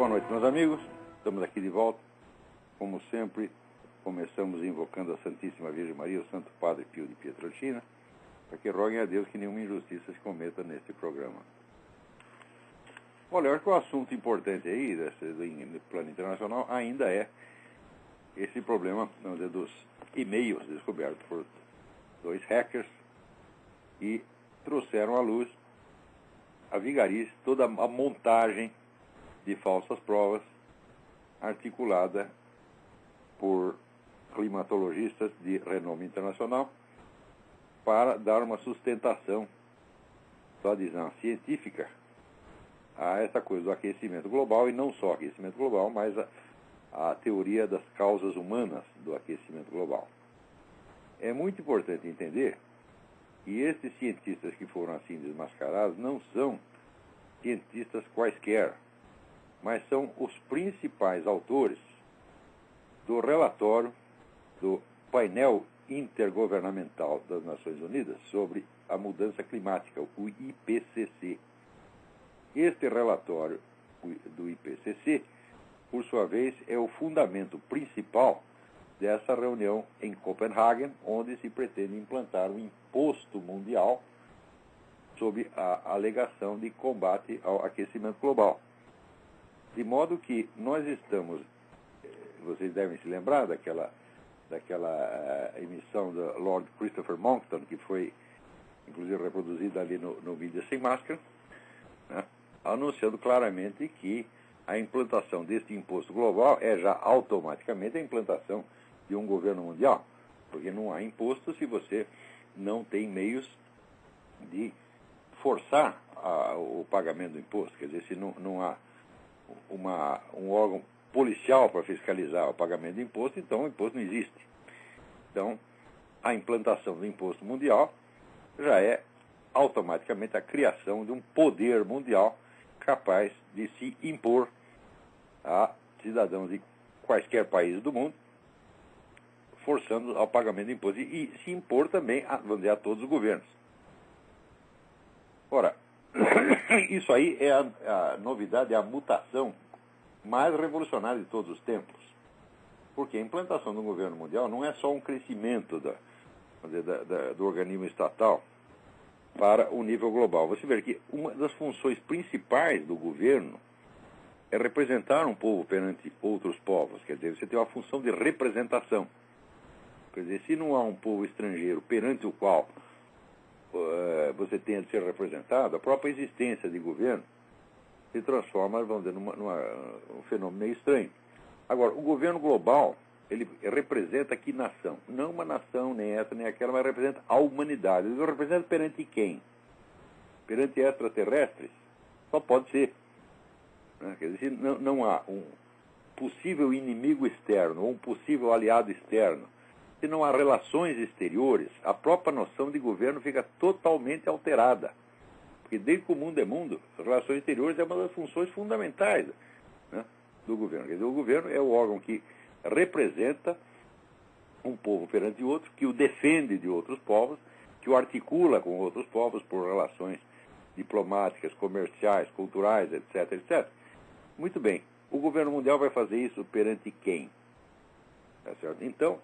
Boa noite, meus amigos. Estamos aqui de volta. Como sempre, começamos invocando a Santíssima Virgem Maria, o Santo Padre Pio de Pietrelcina, para que roguem a Deus que nenhuma injustiça se cometa neste programa. Olha, eu acho que o assunto importante aí, do plano internacional, ainda é esse problema dos e-mails descobertos por dois hackers e trouxeram à luz a vigarice, toda a montagem de falsas provas articulada por climatologistas de renome internacional para dar uma sustentação, só dizendo, científica a essa coisa do aquecimento global, e não só aquecimento global, mas a teoria das causas humanas do aquecimento global. É muito importante entender que esses cientistas que foram assim desmascarados não são cientistas quaisquer, mas são os principais autores do relatório do painel intergovernamental das Nações Unidas sobre a mudança climática, o IPCC. Este relatório do IPCC, por sua vez, é o fundamento principal dessa reunião em Copenhague, onde se pretende implantar um imposto mundial sob a alegação de combate ao aquecimento global. De modo que nós estamos, vocês devem se lembrar daquela emissão do Lord Christopher Monckton, que foi inclusive reproduzida ali no Mídia Sem Máscara, né, anunciando claramente que a implantação deste imposto global é já automaticamente a implantação de um governo mundial, porque não há imposto se você não tem meios de forçar o pagamento do imposto. Quer dizer, se não há um órgão policial para fiscalizar o pagamento do imposto, então o imposto não existe. Então, a implantação do imposto mundial já é automaticamente a criação de um poder mundial capaz de se impor a cidadãos de quaisquer países do mundo, forçando ao pagamento do imposto e se impor também, vamos dizer, a todos os governos. Ora, isso aí é a novidade, é a mutação mais revolucionária de todos os tempos. Porque a implantação do governo mundial não é só um crescimento do organismo estatal para o nível global. Você vê que uma das funções principais do governo é representar um povo perante outros povos. Quer dizer, você tem uma função de representação. Quer dizer, se não há um povo estrangeiro perante o qual você tenha de ser representado, a própria existência de governo se transforma, vamos dizer, num fenômeno meio estranho. Agora, o governo global, ele representa que nação? Não uma nação, nem essa, nem aquela, mas representa a humanidade. Ele representa perante quem? Perante extraterrestres? Só pode ser. Né? Quer dizer, não há um possível inimigo externo ou um possível aliado externo. Se não há relações exteriores, a própria noção de governo fica totalmente alterada. Porque desde que o mundo é mundo, as relações exteriores é uma das funções fundamentais, né, do governo. Quer dizer, o governo é o órgão que representa um povo perante outro, que o defende de outros povos, que o articula com outros povos por relações diplomáticas, comerciais, culturais, etc, etc. Muito bem, o governo mundial vai fazer isso perante quem? Tá certo? Então,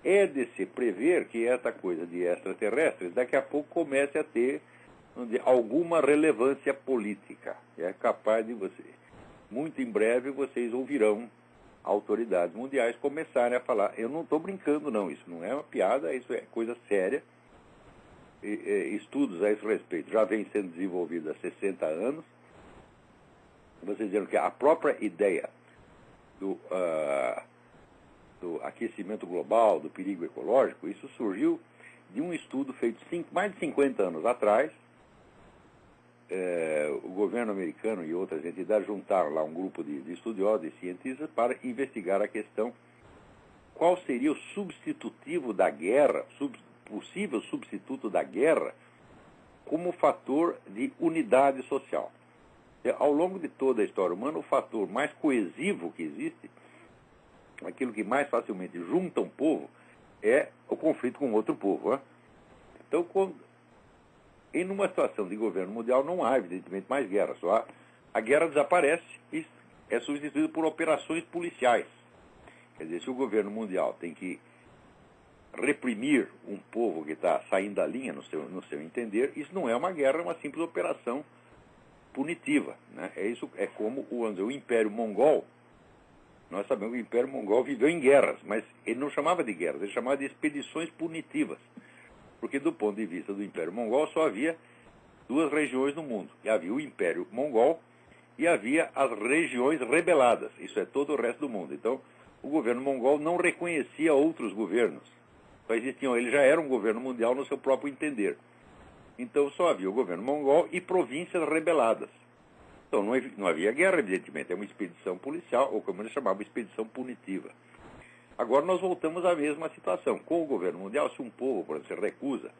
é de se prever que essa coisa de extraterrestres daqui a pouco comece a ter alguma relevância política. É capaz de você. Muito em breve vocês ouvirão autoridades mundiais começarem a falar. Eu não estou brincando, não. Isso não é uma piada, isso é coisa séria. Estudos a esse respeito já vêm sendo desenvolvidos há 60 anos. Vocês dizendo que a própria ideia do aquecimento global, do perigo ecológico, isso surgiu de um estudo feito mais de 50 anos atrás. O governo americano e outras entidades juntaram lá um grupo de estudiosos e cientistas para investigar a questão qual seria o substitutivo da guerra, possível substituto da guerra, como fator de unidade social. Ao longo de toda a história humana, o fator mais coesivo que existe, aquilo que mais facilmente junta um povo, é o conflito com outro povo. Né? Então, em uma situação de governo mundial, não há, evidentemente, mais guerra. Só a guerra desaparece e é substituído por operações policiais. Quer dizer, se o governo mundial tem que reprimir um povo que está saindo da linha, no seu entender, isso não é uma guerra, é uma simples operação punitiva, né? É como o Império Mongol. Nós sabemos que o Império Mongol viveu em guerras, mas ele não chamava de guerras, ele chamava de expedições punitivas. Porque do ponto de vista do Império Mongol só havia duas regiões no mundo. E havia o Império Mongol e havia as regiões rebeladas. Isso é todo o resto do mundo. Então, o governo mongol não reconhecia outros governos. Só existiam, ele já era um governo mundial no seu próprio entender. Então, só havia o governo mongol e províncias rebeladas. Então, não havia guerra, evidentemente. É uma expedição policial, ou como eles chamavam, expedição punitiva. Agora nós voltamos à mesma situação. Com o governo mundial, se um povo, por exemplo, se recusa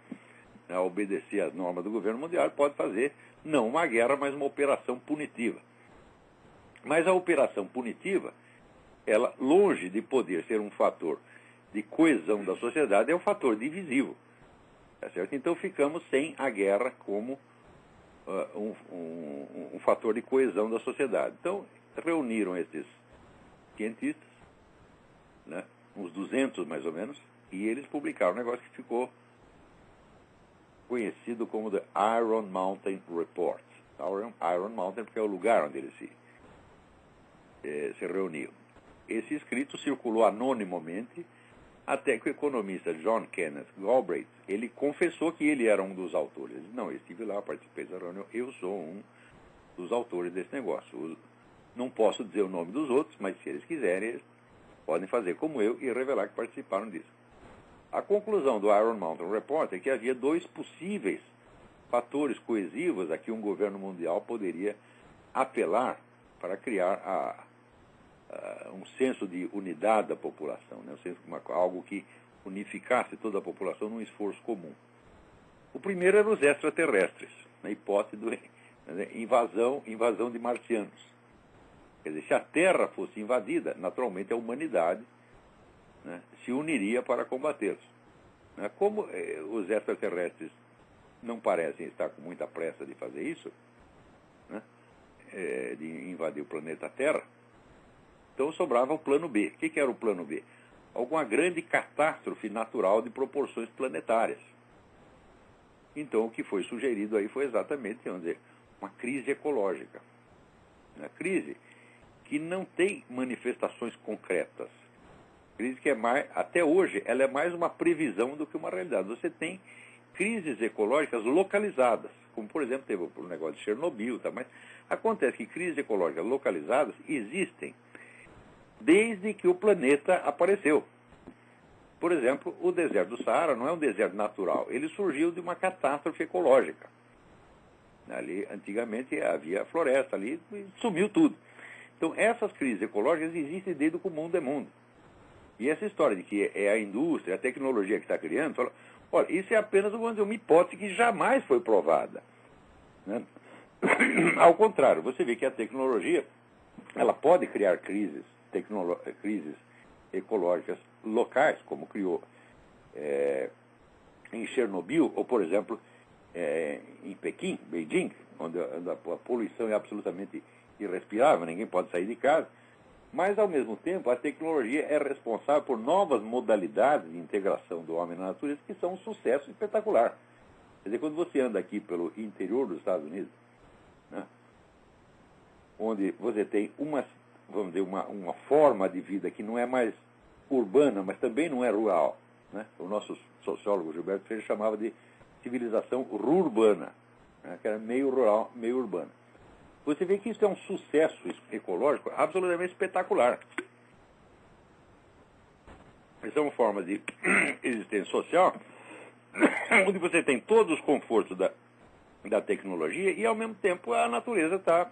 a obedecer às normas do governo mundial, pode fazer, não uma guerra, mas uma operação punitiva. Mas a operação punitiva, ela, longe de poder ser um fator de coesão da sociedade, é um fator divisivo. Tá certo? Então ficamos sem a guerra como um fator de coesão da sociedade. Então, reuniram esses cientistas, né, uns 200 mais ou menos, e eles publicaram um negócio que ficou conhecido como The Iron Mountain Report. Iron Mountain porque é o lugar onde eles se reuniam. Esse escrito circulou anonimamente até que o economista John Kenneth Galbraith, ele confessou que ele era um dos autores. Ele disse, não, eu estive lá, participei da reunião, eu sou um dos autores desse negócio. Não posso dizer o nome dos outros, mas se eles quiserem, eles podem fazer como eu e revelar que participaram disso. A conclusão do Iron Mountain Report é que havia dois possíveis fatores coesivos a que um governo mundial poderia apelar para criar um senso de unidade da população, né? Algo que unificasse toda a população num esforço comum. O primeiro era os extraterrestres, na hipótese de invasão de marcianos. Quer dizer, se a Terra fosse invadida, naturalmente a humanidade, né, se uniria para combatê-los. Né? Como os extraterrestres não parecem estar com muita pressa de fazer isso, né, de invadir o planeta Terra, então sobrava o plano B. O que era o plano B? Alguma grande catástrofe natural de proporções planetárias. Então o que foi sugerido aí foi exatamente, vamos dizer, uma crise ecológica. Uma crise que não tem manifestações concretas. Crise que até hoje, ela é mais uma previsão do que uma realidade. Você tem crises ecológicas localizadas, como por exemplo teve o negócio de Chernobyl, tá? Mas acontece que crises ecológicas localizadas existem desde que o planeta apareceu. Por exemplo, o deserto do Saara não é um deserto natural, ele surgiu de uma catástrofe ecológica. Ali, antigamente, havia floresta ali e sumiu tudo. Então, essas crises ecológicas existem desde que o mundo é mundo. E essa história de que é a indústria, a tecnologia que está criando, fala, olha, isso é apenas uma hipótese que jamais foi provada. Né? Ao contrário, você vê que a tecnologia, ela pode criar crises ecológicas locais, como criou em Chernobyl, ou, por exemplo, em Pequim, Beijing, onde a poluição é absolutamente irrespirável, ninguém pode sair de casa, mas, ao mesmo tempo, a tecnologia é responsável por novas modalidades de integração do homem na natureza que são um sucesso espetacular. Quer dizer, quando você anda aqui pelo interior dos Estados Unidos, né, onde você tem vamos dizer, uma forma de vida que não é mais urbana, mas também não é rural, né? O nosso sociólogo Gilberto Freire chamava de civilização rurbana, né? Que era meio rural, meio urbana. Você vê que isso é um sucesso ecológico absolutamente espetacular. Isso é uma forma de existência social onde você tem todos os confortos da tecnologia e, ao mesmo tempo, a natureza está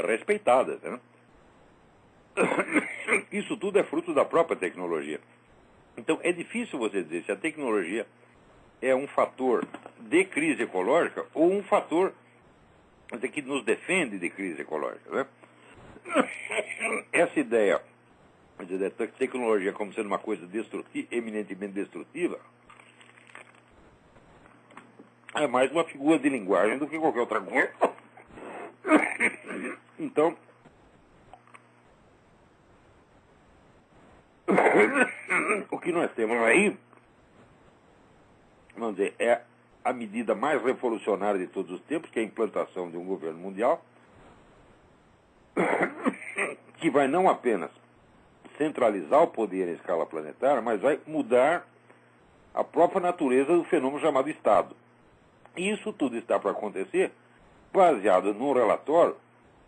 respeitada. Né? Isso tudo é fruto da própria tecnologia. Então, é difícil você dizer se a tecnologia é um fator de crise ecológica ou um fator que nos defende de crise ecológica. Né? Essa ideia da tecnologia como sendo uma coisa eminentemente destrutiva é mais uma figura de linguagem do que qualquer outra coisa. Então, O que nós temos aí, vamos dizer, é a medida mais revolucionária de todos os tempos, que é a implantação de um governo mundial, que vai não apenas centralizar o poder em escala planetária, mas vai mudar a própria natureza do fenômeno chamado Estado. E isso tudo está para acontecer baseado num relatório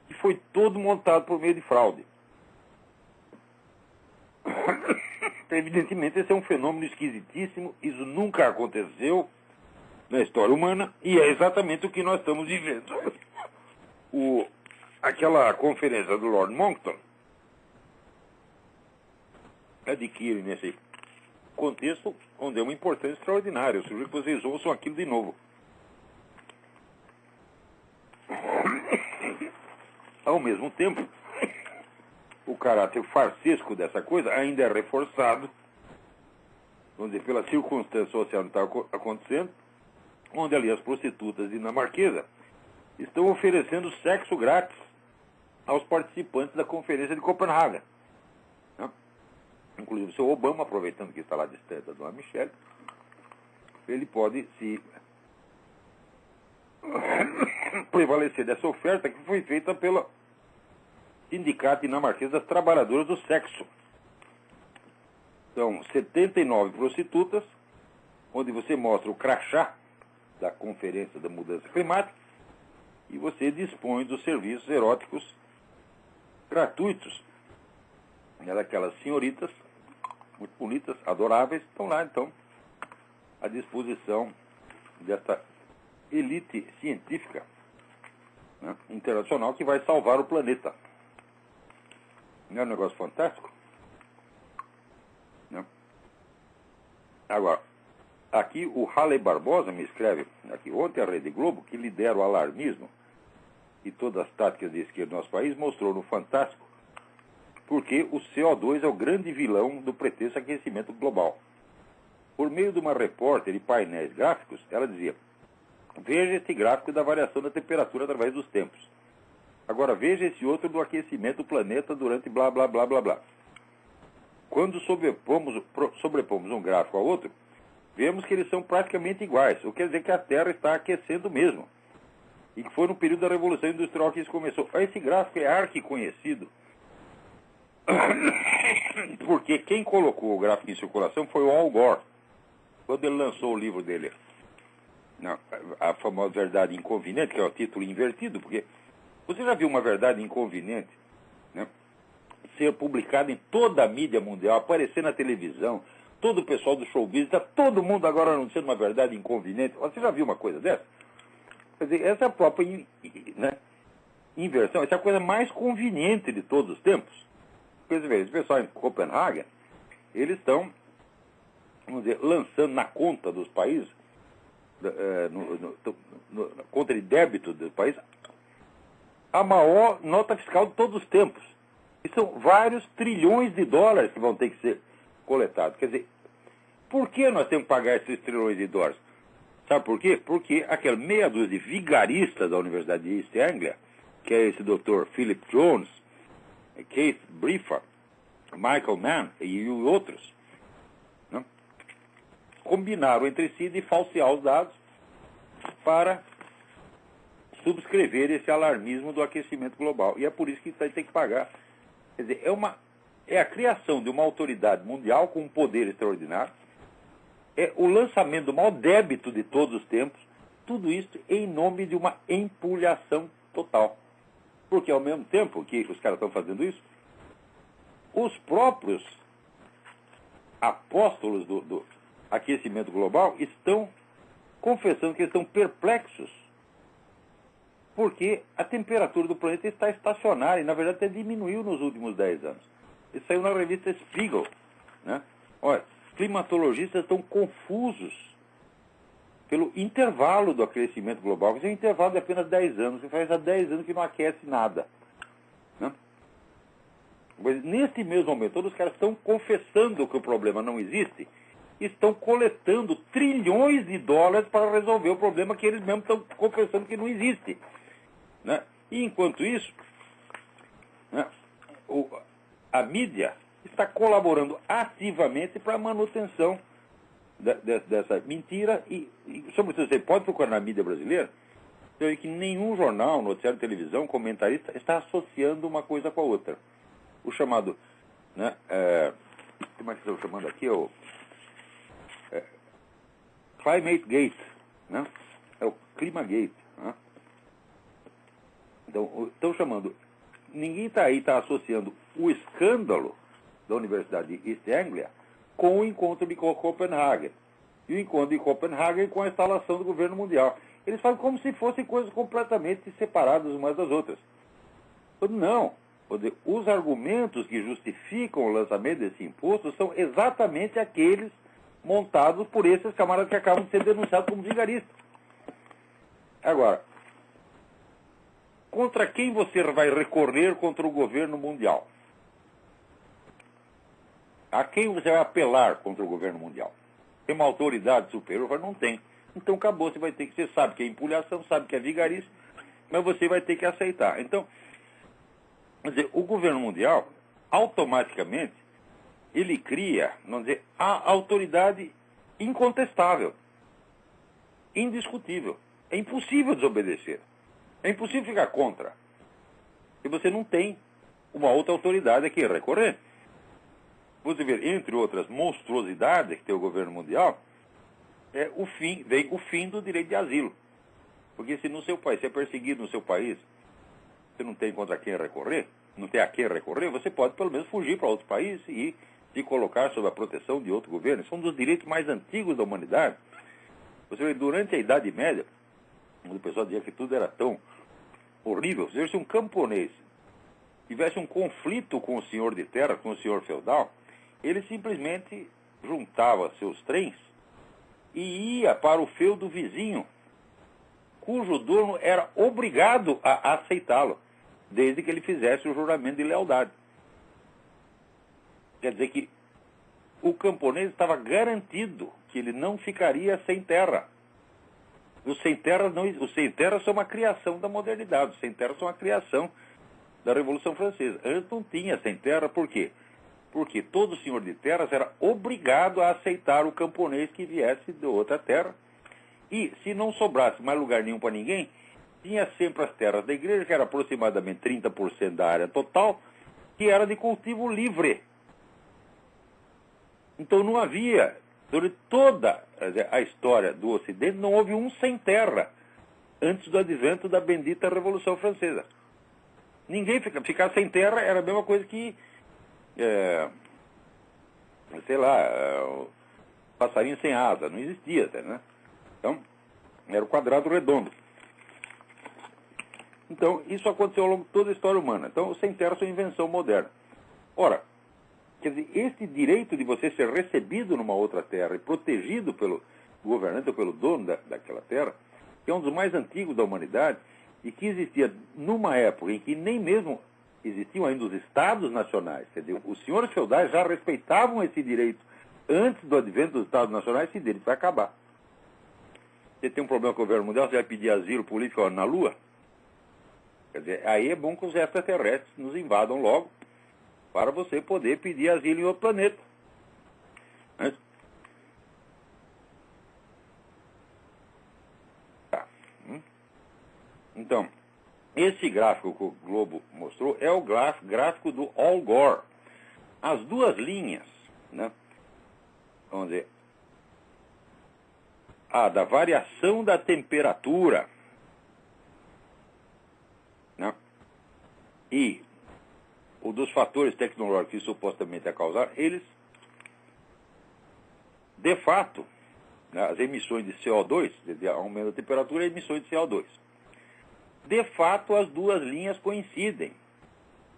que foi todo montado por meio de fraude. Evidentemente, esse é um fenômeno esquisitíssimo, isso nunca aconteceu na história humana, e é exatamente o que nós estamos vivendo. Aquela conferência do Lord Monckton adquire nesse contexto onde é uma importância extraordinária. Eu sugiro que vocês ouçam aquilo de novo. Ao mesmo tempo, o caráter farsesco dessa coisa ainda é reforçado, vamos dizer, pela circunstância social que está acontecendo, onde ali as prostitutas dinamarquesas estão oferecendo sexo grátis aos participantes da conferência de Copenhague. Inclusive o seu Obama, aproveitando que está lá distante da dona Michelle, ele pode se prevalecer dessa oferta que foi feita pela Sindicato Dinamarquês das Trabalhadoras do Sexo. São 79 prostitutas, onde você mostra o crachá da Conferência da Mudança Climática e você dispõe dos serviços eróticos gratuitos. Aquelas senhoritas, muito bonitas, adoráveis, estão lá, então, à disposição desta elite científica, né, internacional que vai salvar o planeta. Não é um negócio fantástico? Não. Agora, aqui o Halley Barbosa me escreve, aqui ontem a Rede Globo, que lidera o alarmismo e todas as táticas de esquerda do nosso país, mostrou no Fantástico porque o CO2 é o grande vilão do pretenso aquecimento global. Por meio de uma repórter e painéis gráficos, ela dizia: veja este gráfico da variação da temperatura através dos tempos. Agora veja esse outro do aquecimento do planeta durante blá, blá, blá, blá, blá. Quando sobrepomos um gráfico ao outro, vemos que eles são praticamente iguais, o que quer dizer que a Terra está aquecendo mesmo. E que foi no período da Revolução Industrial que isso começou. Esse gráfico é arquiconhecido, porque quem colocou o gráfico em circulação foi o Al Gore, quando ele lançou o livro dele, a famosa Verdade Inconveniente, que é o título invertido, porque você já viu uma verdade inconveniente, né, ser publicada em toda a mídia mundial, aparecer na televisão, todo o pessoal do show business, está todo mundo agora anunciando uma verdade inconveniente? Você já viu uma coisa dessa? Quer dizer, essa é a própria inversão, essa é a coisa mais conveniente de todos os tempos. Quer dizer, esse pessoal em Copenhague, eles estão, vamos dizer, lançando na conta dos países, na conta de débito do país, a maior nota fiscal de todos os tempos. E são vários trilhões de dólares que vão ter que ser coletados. Quer dizer, por que nós temos que pagar esses trilhões de dólares? Sabe por quê? Porque aquela meia dúzia de vigaristas da Universidade de East Anglia, que é esse Dr. Philip Jones, Keith Briefer, Michael Mann e outros, né, combinaram entre si de falsear os dados para subscrever esse alarmismo do aquecimento global. E é por isso que tem que pagar. Quer dizer, é a criação de uma autoridade mundial com um poder extraordinário, é o lançamento do maior débito de todos os tempos, tudo isso em nome de uma empulhação total. Porque ao mesmo tempo que os caras estão fazendo isso, os próprios apóstolos do aquecimento global estão confessando que estão perplexos, porque a temperatura do planeta está estacionária e, na verdade, até diminuiu nos últimos 10 anos. Isso saiu na revista Spiegel, né? Olha, climatologistas estão confusos pelo intervalo do aquecimento global, que é um intervalo de apenas 10 anos, que faz há 10 anos que não aquece nada, né? Mas nesse mesmo momento, todos os caras estão confessando que o problema não existe, estão coletando trilhões de dólares para resolver o problema que eles mesmos estão confessando que não existe, né? E enquanto isso, né, a mídia está colaborando ativamente para a manutenção dessa mentira. Sobretudo, você pode procurar na mídia brasileira, você vê que nenhum jornal, noticiário de televisão, comentarista está associando uma coisa com a outra. O chamado, né, como é que estão chamando aqui? Climate Gate, né? É o Climagate, né? Então, estão chamando, ninguém está associando o escândalo da Universidade de East Anglia com o encontro de Copenhague. E o encontro de Copenhague com a instalação do governo mundial. Eles fazem como se fossem coisas completamente separadas umas das outras. Não. Os argumentos que justificam o lançamento desse imposto são exatamente aqueles montados por esses camaradas que acabam de ser denunciados como vigaristas. Agora, contra quem você vai recorrer contra o governo mundial? A quem você vai apelar contra o governo mundial? Tem uma autoridade superior? Não tem. Então acabou, você vai ter que... Você sabe que é empulhação, sabe que é vigarice, mas você vai ter que aceitar. Então, quer dizer, o governo mundial, automaticamente, ele cria, vamos dizer, a autoridade incontestável, indiscutível. É impossível desobedecer. É impossível ficar contra. E você não tem uma outra autoridade a quem recorrer. Você vê, entre outras monstruosidades que tem o governo mundial, vem o fim do direito de asilo. Porque se no seu país, você é perseguido no seu país, você não tem contra quem recorrer, não tem a quem recorrer, você pode pelo menos fugir para outro país e se colocar sob a proteção de outro governo. São um dos direitos mais antigos da humanidade. Você vê, durante a Idade Média, quando o pessoal dizia que tudo era tão horrível, se um camponês tivesse um conflito com o senhor de terra, com o senhor feudal, ele simplesmente juntava seus trens e ia para o feudo vizinho, cujo dono era obrigado a aceitá-lo, desde que ele fizesse o juramento de lealdade. Quer dizer que o camponês estava garantido que ele não ficaria sem terra. Os sem terra são uma criação da modernidade, os sem terra são uma criação da Revolução Francesa. Antes não tinha sem terra, por quê? Porque todo senhor de terras era obrigado a aceitar o camponês que viesse de outra terra. E, se não sobrasse mais lugar nenhum para ninguém, tinha sempre as terras da igreja, que era aproximadamente 30% da área total, que era de cultivo livre. Então não havia, durante toda a história do Ocidente, não houve um sem terra, antes do advento da bendita Revolução Francesa. Ninguém ficar sem terra era a mesma coisa que, passarinho sem asa, não existia até, né? Então, era o quadrado redondo. Então, isso aconteceu ao longo de toda a história humana. Então, os sem terra são invenção moderna. Ora, quer dizer, este direito de você ser recebido numa outra terra e protegido pelo governante ou pelo dono daquela terra, que é um dos mais antigos da humanidade e que existia numa época em que nem mesmo existiam ainda os estados nacionais. Quer dizer, os senhores feudais já respeitavam esse direito antes do advento dos estados nacionais. Esse direito vai acabar. Você tem um problema com o governo mundial, você vai pedir asilo político na Lua? Quer dizer, aí é bom que os extraterrestres nos invadam logo, para você poder pedir asilo em outro planeta. Né? Tá. Então, esse gráfico que o Globo mostrou é o gráfico do Al Gore. As duas linhas, né? Vamos dizer, da variação da temperatura, né? E o dos fatores tecnológicos que supostamente a causar, eles, de fato, né, as emissões de CO2, aumento da temperatura e emissões de CO2. De fato, as duas linhas coincidem,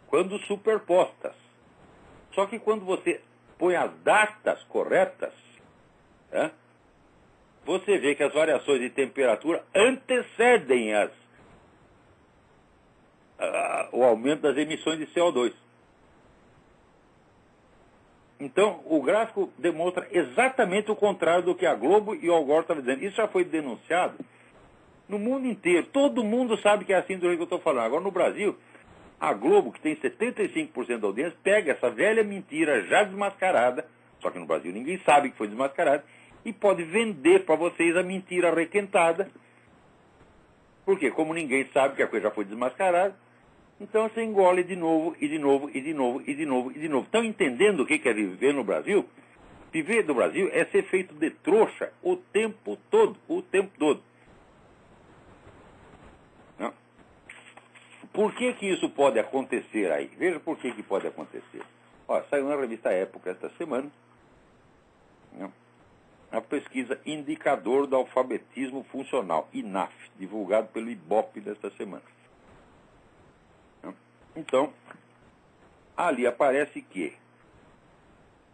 quando superpostas. Só que quando você põe as datas corretas, né, você vê que as variações de temperatura antecedem o aumento das emissões de CO2. Então, o gráfico demonstra exatamente o contrário do que a Globo e o Al Gore estavam dizendo. Isso já foi denunciado no mundo inteiro. Todo mundo sabe que é assim do jeito que eu estou falando. Agora, no Brasil, A Globo, que tem 75% da audiência, pega essa velha mentira já desmascarada, só que no Brasil ninguém sabe que foi desmascarada, e pode vender para vocês a mentira requentada, porque como ninguém sabe que a coisa já foi desmascarada, então você engole de novo, e de novo, e de novo, e de novo, e de novo. Estão entendendo o que é viver no Brasil? Viver no Brasil é ser feito de trouxa o tempo todo, o tempo todo. Não? Por que isso pode acontecer aí? Veja por que pode acontecer. Ó, saiu na revista Época esta semana, não? A pesquisa Indicador do Alfabetismo Funcional, INAF, divulgado pelo IBOP desta semana. Então, ali aparece que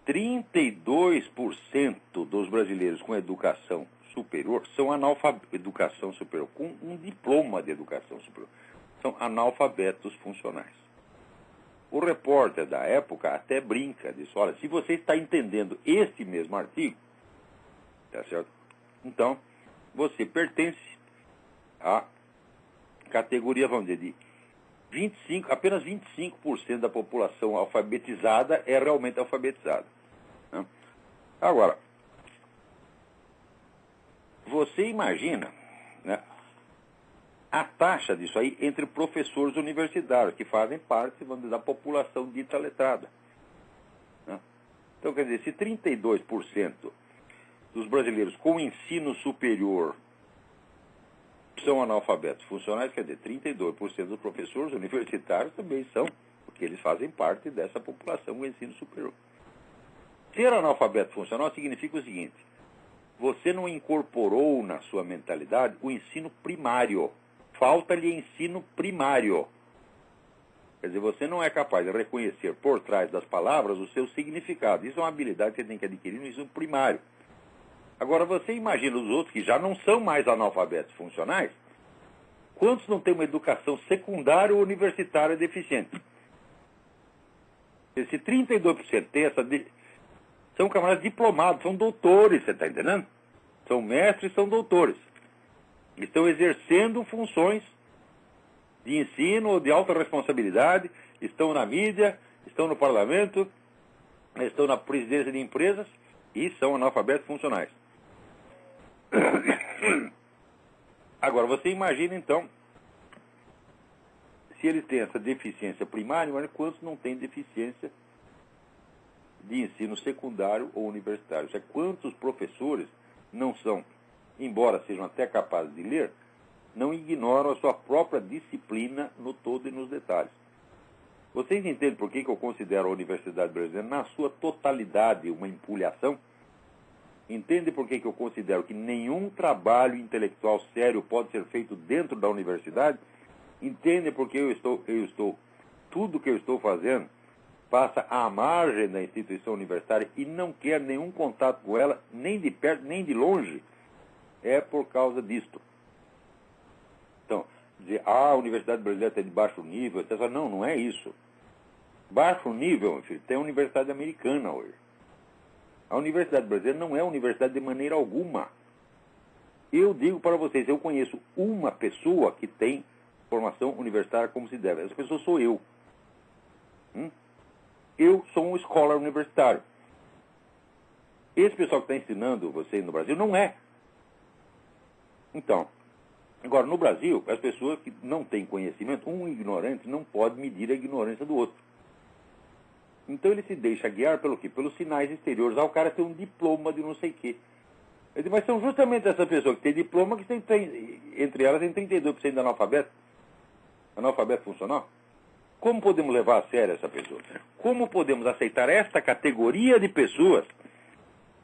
32% dos brasileiros com educação superior são educação superior, com um diploma de educação superior. São analfabetos funcionais. O repórter da Época até brinca, diz, olha, se você está entendendo este mesmo artigo, tá certo? Então, você pertence à categoria, vamos dizer, de apenas 25% da população alfabetizada é realmente alfabetizada. Né? Agora, você imagina, né, a taxa disso aí entre professores universitários, que fazem parte, vamos dizer, da população dita letrada. Né? Então, quer dizer, se 32% dos brasileiros com ensino superior são analfabetos funcionais, quer dizer, 32% dos professores universitários também são, porque eles fazem parte dessa população com ensino superior. Ser analfabeto funcional significa o seguinte: você não incorporou na sua mentalidade o ensino primário. Falta-lhe ensino primário. Quer dizer, você não é capaz de reconhecer por trás das palavras o seu significado. Isso é uma habilidade que você tem que adquirir no ensino primário. Agora, você imagina os outros que já não são mais analfabetos funcionais, quantos não têm uma educação secundária ou universitária deficiente? Esse 32% tem são camaradas diplomados, são doutores, você está entendendo? São mestres, são doutores. Estão exercendo funções de ensino ou de alta responsabilidade, estão na mídia, estão no parlamento, estão na presidência de empresas e são analfabetos funcionais. Agora, você imagina, então, se eles têm essa deficiência primária, mas quantos não têm deficiência de ensino secundário ou universitário? Ou seja, quantos professores não são, embora sejam até capazes de ler, não ignoram a sua própria disciplina no todo e nos detalhes. Vocês entendem por que eu considero a Universidade Brasileira, na sua totalidade, uma empulhação? Entende por que eu considero que nenhum trabalho intelectual sério pode ser feito dentro da universidade? Entende por que tudo que eu estou fazendo passa à margem da instituição universitária e não quer nenhum contato com ela, nem de perto, nem de longe? É por causa disto. Então, dizer, a Universidade Brasileira está de baixo nível, etc. Não, não é isso. Baixo nível, meu filho, tem a Universidade Americana hoje. A Universidade Brasileira não é universidade de maneira alguma. Eu digo para vocês, eu conheço uma pessoa que tem formação universitária como se deve. Essa pessoa sou eu. Eu sou um scholar universitário. Esse pessoal que está ensinando vocês no Brasil não é. Então, agora, no Brasil, as pessoas que não têm conhecimento, um ignorante não pode medir a ignorância do outro. Então ele se deixa guiar pelo quê? Pelos sinais exteriores. O cara tem um diploma de não sei o quê. Eu digo, mas são justamente essas pessoas que têm diploma que entre elas tem 32% de analfabeto. Analfabeto funcional. Como podemos levar a sério essa pessoa? Como podemos aceitar esta categoria de pessoas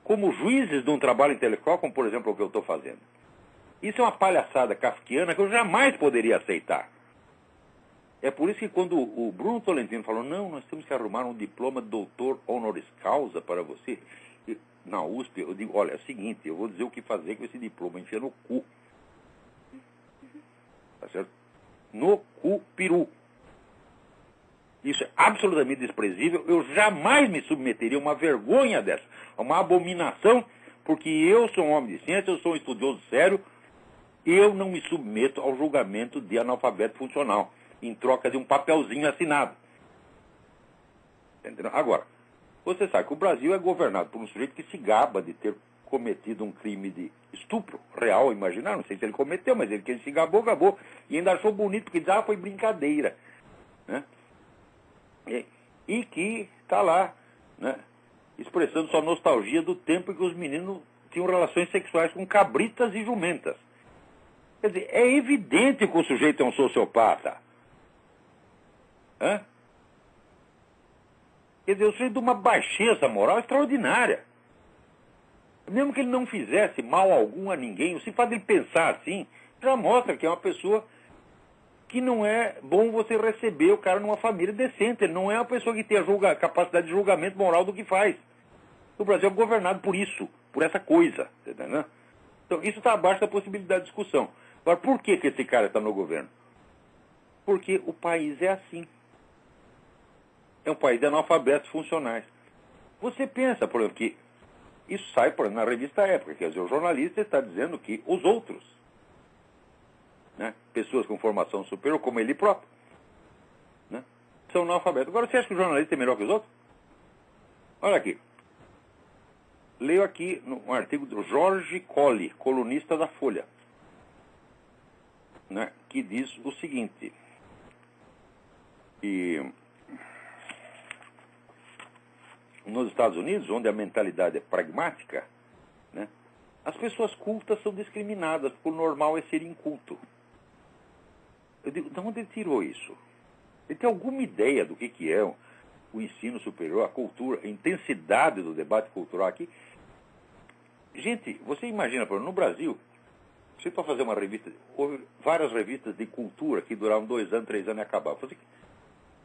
como juízes de um trabalho intelectual, como por exemplo o que eu estou fazendo? Isso é uma palhaçada kafkiana que eu jamais poderia aceitar. É por isso que quando o Bruno Tolentino falou, não, nós temos que arrumar um diploma de doutor honoris causa para você, na USP, eu digo, olha, é o seguinte, eu vou dizer o que fazer com esse diploma, enfia no cu. Tá certo? No cu peru. Isso é absolutamente desprezível, eu jamais me submeteria a uma vergonha dessa, a uma abominação, porque eu sou um homem de ciência, eu sou um estudioso sério, eu não me submeto ao julgamento de analfabeto funcional. em troca de um papelzinho assinado. Entendeu? Agora, você sabe que o Brasil é governado por um sujeito que se gaba de ter cometido um crime de estupro real, imaginar, não sei se ele cometeu, mas ele se gabou, e ainda achou bonito, porque diz, foi brincadeira. Né? E que está lá, né, expressando sua nostalgia do tempo em que os meninos tinham relações sexuais com cabritas e jumentas. Quer dizer, é evidente que o sujeito é um sociopata. Hã? Quer dizer, o sujeito de uma baixeza moral extraordinária. Mesmo que ele não fizesse mal algum a ninguém, o simples fato de ele pensar assim, já mostra que é uma pessoa que não é bom você receber o cara numa família decente. Ele não é uma pessoa que tem a capacidade de julgamento moral do que faz. O Brasil é governado por isso, por essa coisa. Entendeu? Então, isso está abaixo da possibilidade de discussão. Agora, por que esse cara está no governo? Porque o país é assim. É um país de analfabetos funcionais. Você pensa, por exemplo, que isso sai, por exemplo, na revista Época, quer dizer, o jornalista está dizendo que os outros, né, pessoas com formação superior, como ele próprio, né, são analfabetos. Agora, você acha que o jornalista é melhor que os outros? Olha aqui. Leio aqui um artigo do Jorge Colli, colunista da Folha, né, que diz o seguinte, que nos Estados Unidos, onde a mentalidade é pragmática, né, as pessoas cultas são discriminadas, porque o normal é ser inculto. Eu digo, de onde ele tirou isso? Ele tem alguma ideia do que é o ensino superior, a cultura, a intensidade do debate cultural aqui? Gente, você imagina, por exemplo, no Brasil, você para fazer uma revista, houve várias revistas de cultura que duravam 2 anos, 3 anos e acabavam.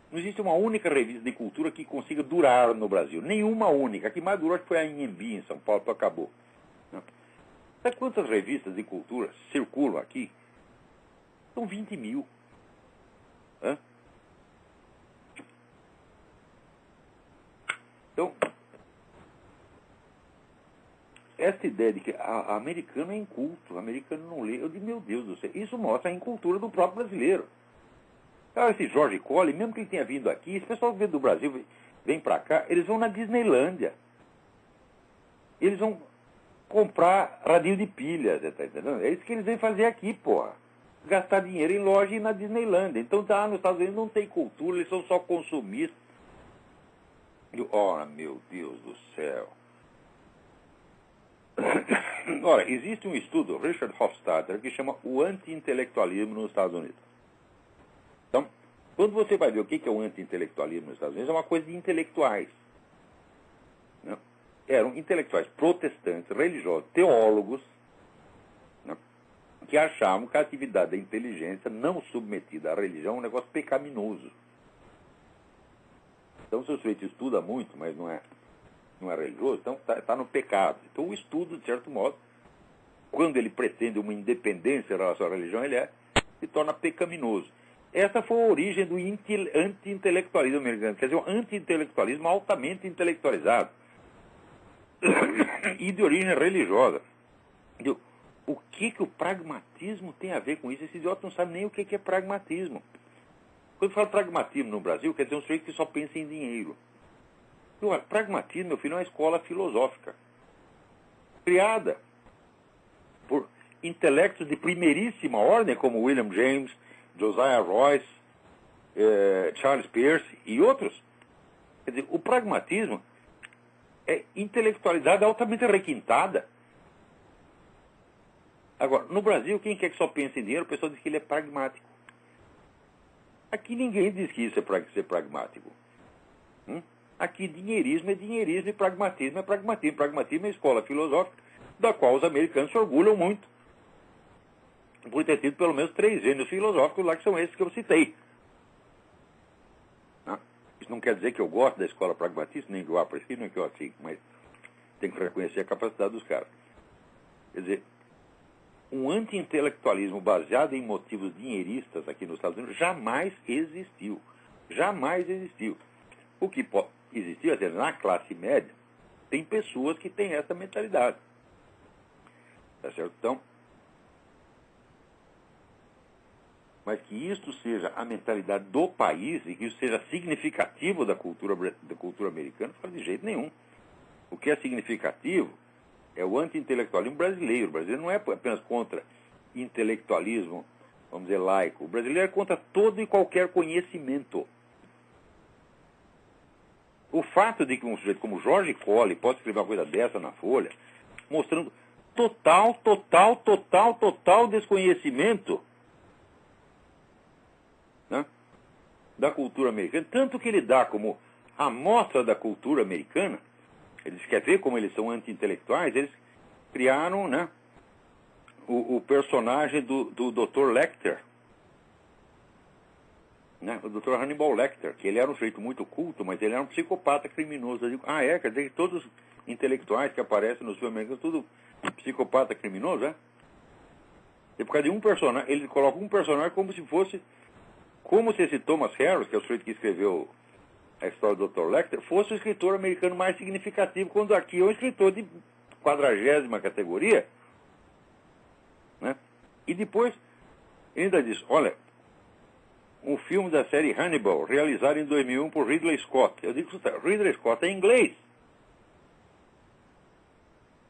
Não existe uma única revista de cultura que consiga durar no Brasil. Nenhuma única. A que mais durou acho que foi a Anhembi, em São Paulo, que acabou. Sabe quantas revistas de cultura circulam aqui? São 20 mil. Hã? Então, essa ideia de que a americano é inculto, o americano não lê, eu digo, meu Deus do céu, isso mostra a incultura do próprio brasileiro. Esse Jorge Colli, mesmo que ele tenha vindo aqui, esse pessoal que vem do Brasil, vem pra cá, eles vão na Disneylândia. Eles vão comprar radinho de pilha, você tá entendendo? É isso que eles vêm fazer aqui, porra. Gastar dinheiro em loja e ir na Disneylândia. Então, nos Estados Unidos não tem cultura, eles são só consumistas. Ora, meu Deus do céu. Ora, existe um estudo, Richard Hofstadter, que chama o anti-intelectualismo nos Estados Unidos. Então, quando você vai ver o que é o anti-intelectualismo nos Estados Unidos, é uma coisa de intelectuais. Né? Eram intelectuais protestantes, religiosos, teólogos, né, que achavam que a atividade da inteligência não submetida à religião é um negócio pecaminoso. Então, se o sujeito estuda muito, mas não é religioso, então está no pecado. Então, o estudo, de certo modo, quando ele pretende uma independência em relação à religião, se torna pecaminoso. Essa foi a origem do anti-intelectualismo americano, quer dizer, um anti-intelectualismo altamente intelectualizado e de origem religiosa. O que o pragmatismo tem a ver com isso? Esse idiota não sabe nem o que é pragmatismo. Quando fala pragmatismo no Brasil, quer dizer um sujeito que só pensa em dinheiro. Pragmatismo, meu filho, é uma escola filosófica criada por intelectos de primeiríssima ordem, como William James, Josiah Royce, Charles Peirce e outros. Quer dizer, o pragmatismo é intelectualidade altamente requintada. Agora, no Brasil, quem quer que só pense em dinheiro, o pessoal diz que ele é pragmático. Aqui ninguém diz que isso é ser pragmático. Aqui dinheirismo é dinheirismo e pragmatismo é pragmatismo. Pragmatismo é a escola filosófica da qual os americanos se orgulham muito. Por ter tido pelo menos 3 gênios filosóficos lá, que são esses que eu citei. Isso não quer dizer que eu gosto da escola pragmatista, nem que eu aprecio, nem que eu assigo, mas tem que reconhecer a capacidade dos caras. Quer dizer, um anti-intelectualismo baseado em motivos dinheiristas aqui nos Estados Unidos jamais existiu. Jamais existiu. O que pode existir, quer dizer, na classe média, tem pessoas que têm essa mentalidade. Tá certo? Então, mas que isto seja a mentalidade do país e que isso seja significativo da cultura americana, não faz de jeito nenhum. O que é significativo é o anti-intelectualismo brasileiro. O brasileiro não é apenas contra intelectualismo, vamos dizer, laico. O brasileiro é contra todo e qualquer conhecimento. O fato de que um sujeito como Jorge Colli pode escrever uma coisa dessa na Folha, mostrando total desconhecimento, né, da cultura americana, tanto que ele dá como amostra da cultura americana, eles querem ver como eles são anti-intelectuais, eles criaram, né, o personagem do Dr. Lecter, né, o Dr. Hannibal Lecter, que ele era um sujeito muito culto, mas ele era um psicopata criminoso. Eu digo, quer dizer que todos os intelectuais que aparecem nos filmes americanos, tudo psicopata criminoso, é? E por causa de um personagem, ele coloca um personagem como se esse Thomas Harris, que é o sujeito que escreveu a história do Dr. Lecter, fosse o escritor americano mais significativo, quando aqui é um escritor de 40ª categoria, né? E depois, ele ainda diz, olha, um filme da série Hannibal, realizado em 2001 por Ridley Scott. Eu digo, Ridley Scott é inglês.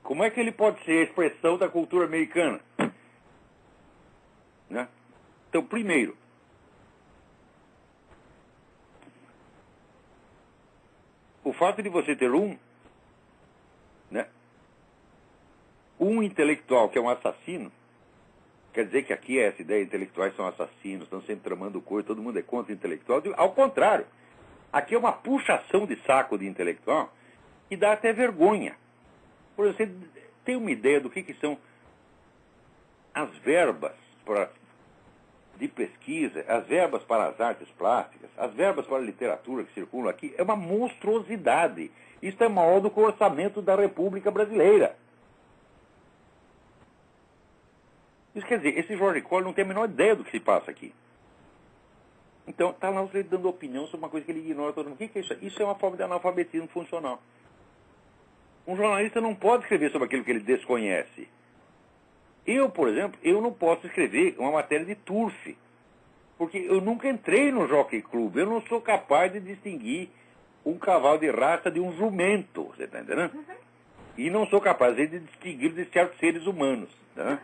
Como é que ele pode ser a expressão da cultura americana? Né? Então, primeiro, o fato de você ter né, um intelectual que é um assassino, quer dizer que aqui essa ideia, intelectuais são assassinos, estão sempre tramando coisa, todo mundo é contra intelectual. Ao contrário, aqui é uma puxação de saco de intelectual que dá até vergonha. Por exemplo, você tem uma ideia do que são as verbas de pesquisa, as verbas para as artes plásticas, as verbas para a literatura que circulam aqui? É uma monstruosidade. Isso é maior do que o orçamento da República Brasileira. Isso quer dizer, esse Jorge Colli não tem a menor ideia do que se passa aqui. Então, está lá você dando opinião sobre uma coisa que ele ignora todo mundo. O que é isso? Isso é uma forma de analfabetismo funcional. Um jornalista não pode escrever sobre aquilo que ele desconhece. Eu, por exemplo, eu não posso escrever uma matéria de turf, porque eu nunca entrei no Jockey Club. Eu não sou capaz de distinguir um cavalo de raça de um jumento, você está entendendo? E não sou capaz de distinguir de certos seres humanos. Tá?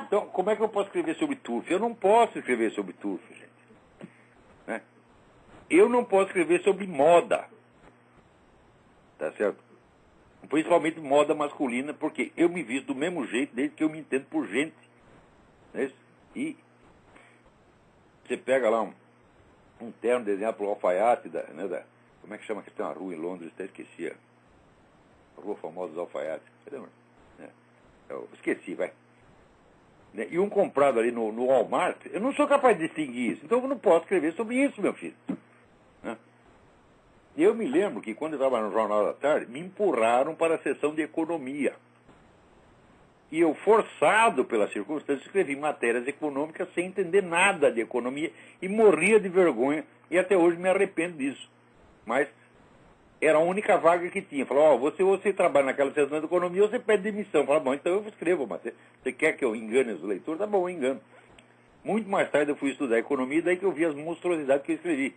Então, como é que eu posso escrever sobre turf? Eu não posso escrever sobre turf, gente. Né? Eu não posso escrever sobre moda. Tá certo? Principalmente moda masculina, porque eu me visto do mesmo jeito desde que eu me entendo por gente. Né? E você pega lá um terno desenhado por alfaiate, como é que chama que tem uma rua em Londres? Até esqueci. A rua famosa dos alfaiates. Você lembra? Eu esqueci, vai. E um comprado ali no Walmart, eu não sou capaz de distinguir isso. Então eu não posso escrever sobre isso, meu filho. Né? E eu me lembro que quando eu estava no Jornal da Tarde, me empurraram para a seção de economia. E eu, forçado pela circunstância, escrevi matérias econômicas sem entender nada de economia e morria de vergonha e até hoje me arrependo disso. Mas era a única vaga que tinha. Falou, você trabalha naquela seção de economia, você pede demissão. Fala, bom, então eu escrevo, mas você quer que eu engane os leitores? Tá bom, eu engano. Muito mais tarde eu fui estudar economia, daí que eu vi as monstruosidades que eu escrevi.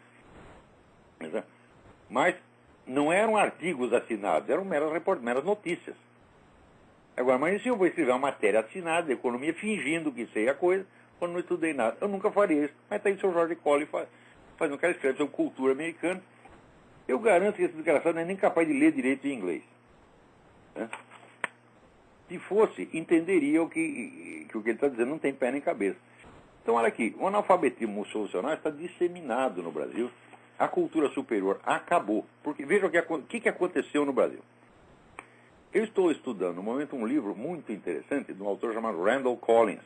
Mas não eram artigos assinados, eram meras notícias. Agora, mas se eu vou escrever uma matéria assinada de economia, fingindo que sei a coisa, quando não estudei nada, eu nunca faria isso. Mas tá aí o seu Jorge Colli faz um cara que escreve sobre cultura americana. Eu garanto que esse desgraçado não é nem capaz de ler direito em inglês. Né? Se fosse, entenderia o que ele está dizendo, não tem pé nem cabeça. Então, olha aqui, o analfabetismo solucional está disseminado no Brasil. A cultura superior acabou. Porque veja o que aconteceu no Brasil. Eu estou estudando, no momento, um livro muito interessante de um autor chamado Randall Collins,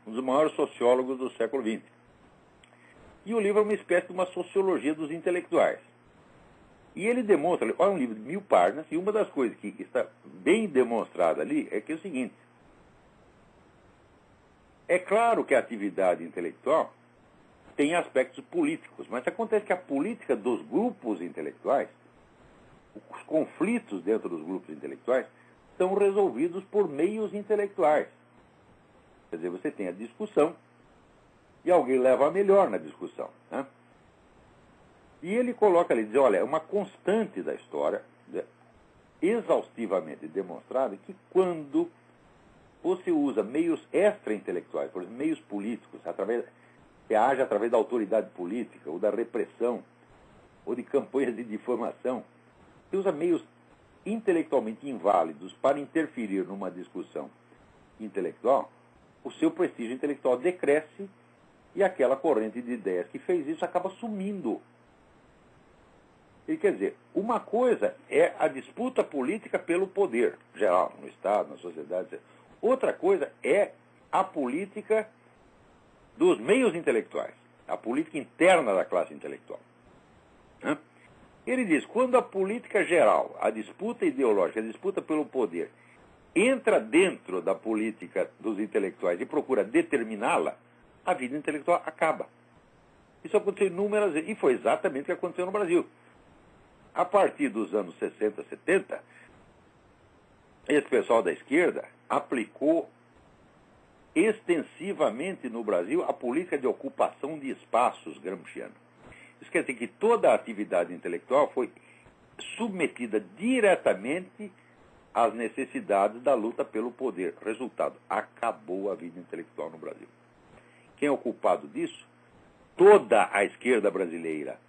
um dos maiores sociólogos do século XX. E o livro é uma espécie de uma sociologia dos intelectuais. E ele demonstra, olha, um livro de 1000 páginas, e uma das coisas que está bem demonstrada ali é que é o seguinte. É claro que a atividade intelectual tem aspectos políticos, mas acontece que a política dos grupos intelectuais, os conflitos dentro dos grupos intelectuais, são resolvidos por meios intelectuais. Quer dizer, você tem a discussão, e alguém leva a melhor na discussão, né? E ele coloca ali, diz, olha, é uma constante da história, exaustivamente demonstrada, que quando você usa meios extra-intelectuais, por exemplo, meios políticos, que age através da autoridade política, ou da repressão, ou de campanhas de difamação, você usa meios intelectualmente inválidos para interferir numa discussão intelectual, o seu prestígio intelectual decresce e aquela corrente de ideias que fez isso acaba sumindo. E quer dizer, uma coisa é a disputa política pelo poder geral, no Estado, na sociedade, etc. Outra coisa é a política dos meios intelectuais, a política interna da classe intelectual. Né? Ele diz, quando a política geral, a disputa ideológica, a disputa pelo poder, entra dentro da política dos intelectuais e procura determiná-la, a vida intelectual acaba. Isso aconteceu inúmeras vezes, e foi exatamente o que aconteceu no Brasil. A partir dos anos 60, 70, esse pessoal da esquerda aplicou extensivamente no Brasil a política de ocupação de espaços gramsciana. Isso quer dizer que toda a atividade intelectual foi submetida diretamente às necessidades da luta pelo poder. Resultado, acabou a vida intelectual no Brasil. Quem é o culpado disso? Toda a esquerda brasileira.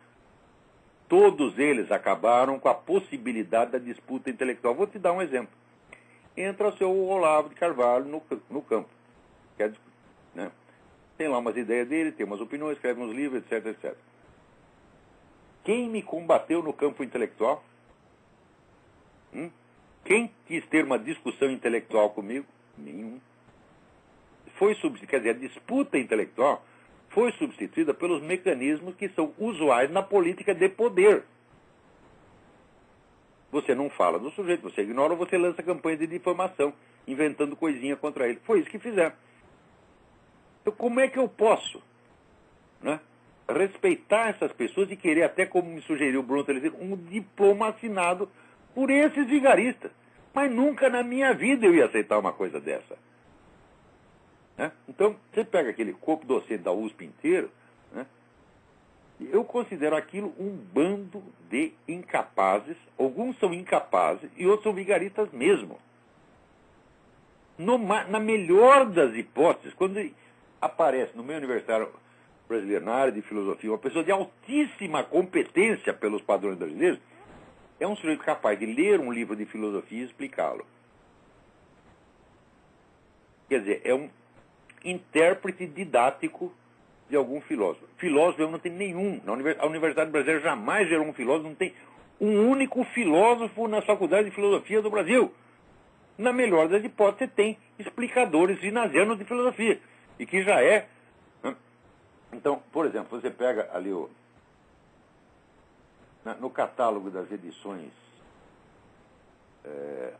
Todos eles acabaram com a possibilidade da disputa intelectual. Vou te dar um exemplo. Entra o seu Olavo de Carvalho no campo. Né? Tem lá umas ideias dele, tem umas opiniões, escreve uns livros, etc, etc. Quem me combateu no campo intelectual? Quem quis ter uma discussão intelectual comigo? Nenhum. Quer dizer, a disputa intelectual foi substituída pelos mecanismos que são usuais na política de poder. Você não fala do sujeito, você ignora ou você lança campanha de difamação, inventando coisinha contra ele. Foi isso que fizeram. Então, como é que eu posso, né, respeitar essas pessoas e querer, até como me sugeriu o Bruno Telecido, um diploma assinado por esses vigaristas? Mas nunca na minha vida eu ia aceitar uma coisa dessa. Né? Então, você pega aquele corpo docente da USP inteiro, né? Eu considero aquilo um bando de incapazes. Alguns são incapazes e outros são vigaristas mesmo. Na melhor das hipóteses, quando aparece no meio universitário brasileiro, na área de filosofia, uma pessoa de altíssima competência pelos padrões brasileiros, é um sujeito capaz de ler um livro de filosofia e explicá-lo. Quer dizer, é um intérprete didático de algum filósofo. Filósofo eu não tenho nenhum. A Universidade Brasileira jamais gerou um filósofo, não tem um único filósofo na Faculdade de Filosofia do Brasil. Na melhor das hipóteses, você tem explicadores ginasianos de filosofia, e que já é... Então, por exemplo, você pega ali no catálogo das edições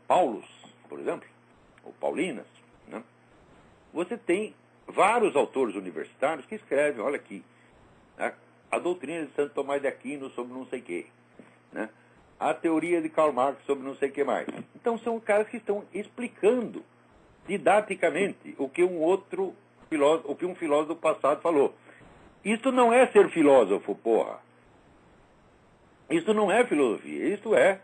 Paulus, por exemplo, ou Paulinas, né? Você tem vários autores universitários que escrevem, olha aqui, né, a doutrina de Santo Tomás de Aquino sobre não sei o quê, né, a teoria de Karl Marx sobre não sei o que mais. Então são caras que estão explicando didaticamente o que um filósofo do passado falou. Isto não é ser filósofo, porra. Isto não é filosofia, isto é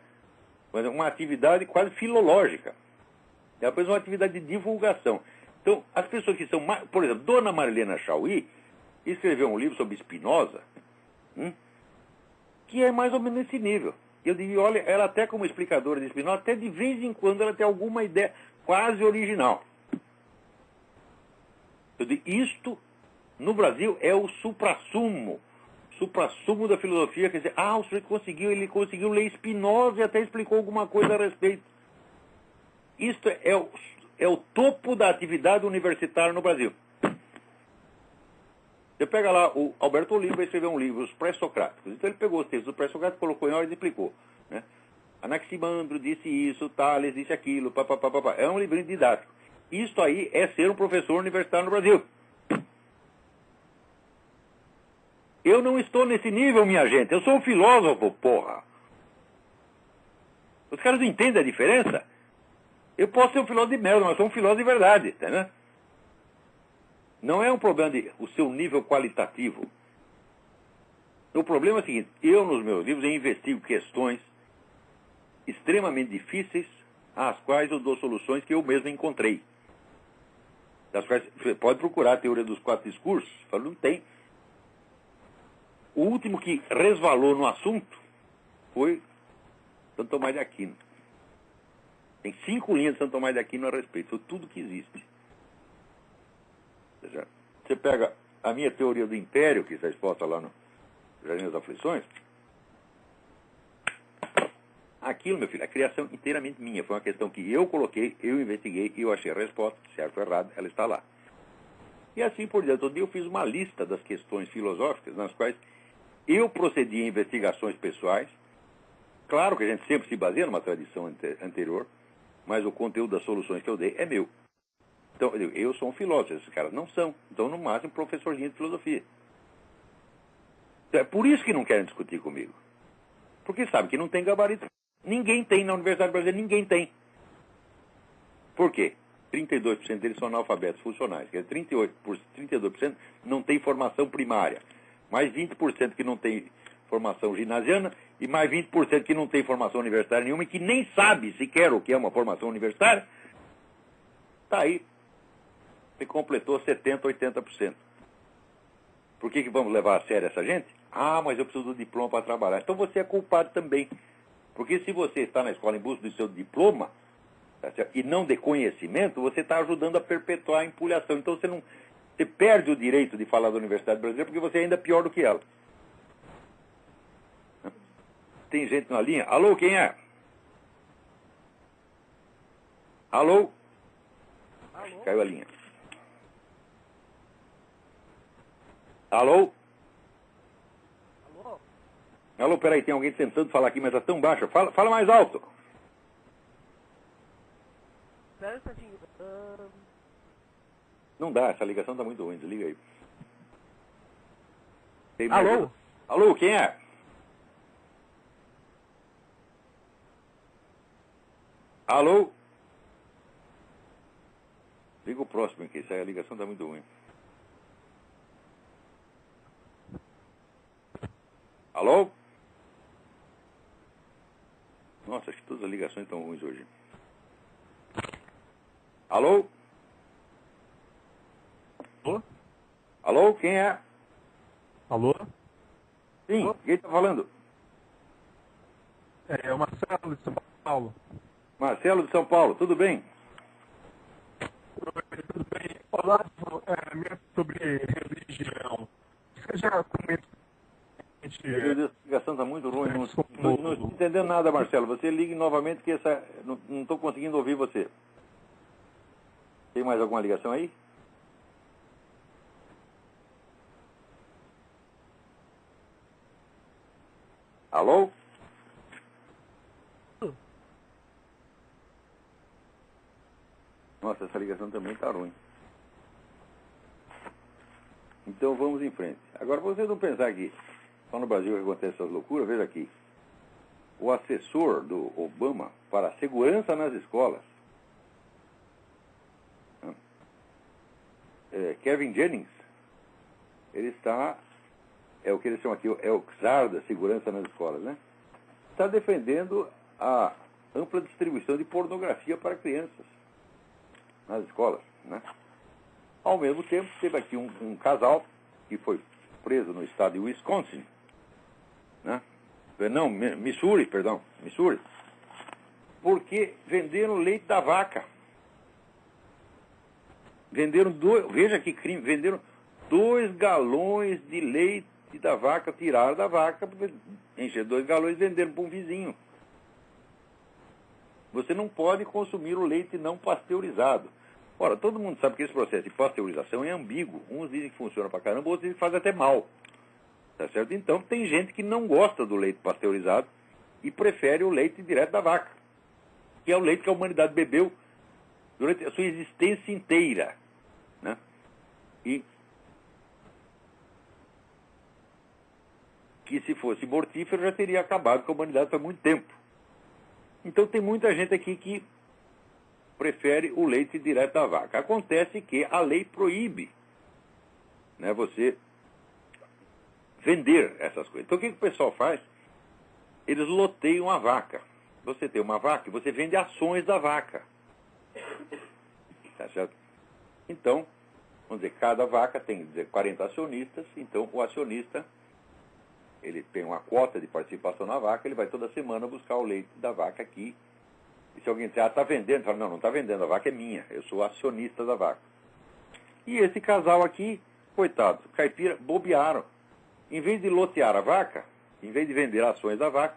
uma atividade quase filológica. É apenas uma atividade de divulgação. Então, as pessoas que são... Por exemplo, Dona Marilena Chaui escreveu um livro sobre Spinoza, que é mais ou menos nesse nível. Eu diria, olha, ela até como explicadora de Spinoza, até de vez em quando ela tem alguma ideia quase original. Eu digo, isto, no Brasil, é o suprassumo da filosofia. Quer dizer, o sujeito ele conseguiu ler Spinoza e até explicou alguma coisa a respeito. Isto é o topo da atividade universitária no Brasil. Você pega lá, o Alberto Oliva escreveu um livro, Os Pré-Socráticos. Então ele pegou os textos dos pré-socráticos, colocou em ordem e explicou. Né? Anaximandro disse isso, Tales disse aquilo, papapá. É um livrinho didático. Isto aí é ser um professor universitário no Brasil. Eu não estou nesse nível, minha gente. Eu sou um filósofo, porra. Os caras não entendem a diferença? Eu posso ser um filósofo de merda, mas sou um filósofo de verdade, entendeu? Não é um problema de o seu nível qualitativo. O problema é o seguinte, eu nos meus livros eu investigo questões extremamente difíceis, às quais eu dou soluções que eu mesmo encontrei. Das quais você pode procurar a teoria dos 4 discursos, falo, não tem. O último que resvalou no assunto foi Santo Tomás de Aquino. Tem 5 linhas de Santo Tomás de Aquino a respeito, foi tudo que existe. Ou seja, você pega a minha teoria do império, que está exposta lá no Jardim das Aflições, aquilo, meu filho, a criação inteiramente minha. Foi uma questão que eu coloquei, eu investiguei, e eu achei a resposta, certo ou errado, ela está lá. E assim por diante. Outro dia eu fiz uma lista das questões filosóficas nas quais eu procedi a investigações pessoais. Claro que a gente sempre se baseia numa tradição anterior, mas o conteúdo das soluções que eu dei é meu. Então, eu sou um filósofo, esses caras não são. Então, no máximo, professorzinho de filosofia. Então, é por isso que não querem discutir comigo. Porque sabe que não tem gabarito. Ninguém tem na Universidade Brasileira, ninguém tem. Por quê? 32% deles são analfabetos funcionais. Quer dizer, 32% não tem formação primária. Mais 20% que não tem formação ginasiana e mais 20% que não tem formação universitária nenhuma e que nem sabe sequer o que é uma formação universitária. Está aí. Você completou 70%, 80%. Por que vamos levar a sério essa gente? Ah, mas eu preciso do diploma para trabalhar. Então você é culpado também. Porque se você está na escola em busca do seu diploma, tá certo? E não de conhecimento, você está ajudando a perpetuar a empulhação. Então você perde o direito de falar da Universidade Brasileira porque você é ainda pior do que ela. Tem gente na linha? Alô, quem é? Alô? Alô? Caiu a linha. Alô? Alô? Alô, peraí, tem alguém tentando falar aqui, mas está tão baixo. Fala mais alto. Espera um instantinho. Não dá, essa ligação está muito ruim, desliga aí. Alô? Alô, quem é? Alô? Liga o próximo aqui, a ligação está muito ruim. Alô? Nossa, acho que todas as ligações estão ruins hoje. Alô? Alô? Alô, quem é? Alô? Sim, Alô? quem está falando? É o Marcelo de São Paulo. Marcelo de São Paulo, tudo bem? Oi, tudo bem? Olá, sobre religião. Você já comentou? Meu Deus, a ligação está muito ruim. Não estou entendendo nada, Marcelo. Você ligue novamente que não estou conseguindo ouvir você. Tem mais alguma ligação aí? Alô? Nossa, essa ligação também está ruim. Então vamos em frente. Agora, vocês não pensar que só no Brasil que acontece essas loucuras, veja aqui. O assessor do Obama para a segurança nas escolas, Kevin Jennings, ele está, é o que eles chamam aqui, é o czar da segurança nas escolas, né? Está defendendo a ampla distribuição de pornografia para crianças nas escolas, né? Ao mesmo tempo, teve aqui um casal que foi preso no estado de Wisconsin, né? Não, Missouri, porque venderam leite da vaca. Veja que crime, venderam 2 galões de leite da vaca, tiraram da vaca, encheram 2 galões e venderam para um vizinho. Você não pode consumir o leite não pasteurizado. Ora, todo mundo sabe que esse processo de pasteurização é ambíguo. Uns dizem que funciona pra caramba, outros dizem que faz até mal. Tá certo? Então, tem gente que não gosta do leite pasteurizado e prefere o leite direto da vaca, que é o leite que a humanidade bebeu durante a sua existência inteira, né? E que se fosse mortífero já teria acabado com a humanidade há muito tempo. Então, tem muita gente aqui que prefere o leite direto da vaca. Acontece que a lei proíbe né, você vender essas coisas. Então o que o pessoal faz? Eles loteiam a vaca. Você tem uma vaca e você vende ações da vaca. Tá certo? Então, vamos dizer, cada vaca tem 40 acionistas, então o acionista, ele tem uma quota de participação na vaca, ele vai toda semana buscar o leite da vaca aqui. E se alguém disser, está vendendo, fala, não está vendendo, a vaca é minha, eu sou acionista da vaca. E esse casal aqui, coitado, caipira, bobearam. Em vez de lotear a vaca, em vez de vender ações da vaca,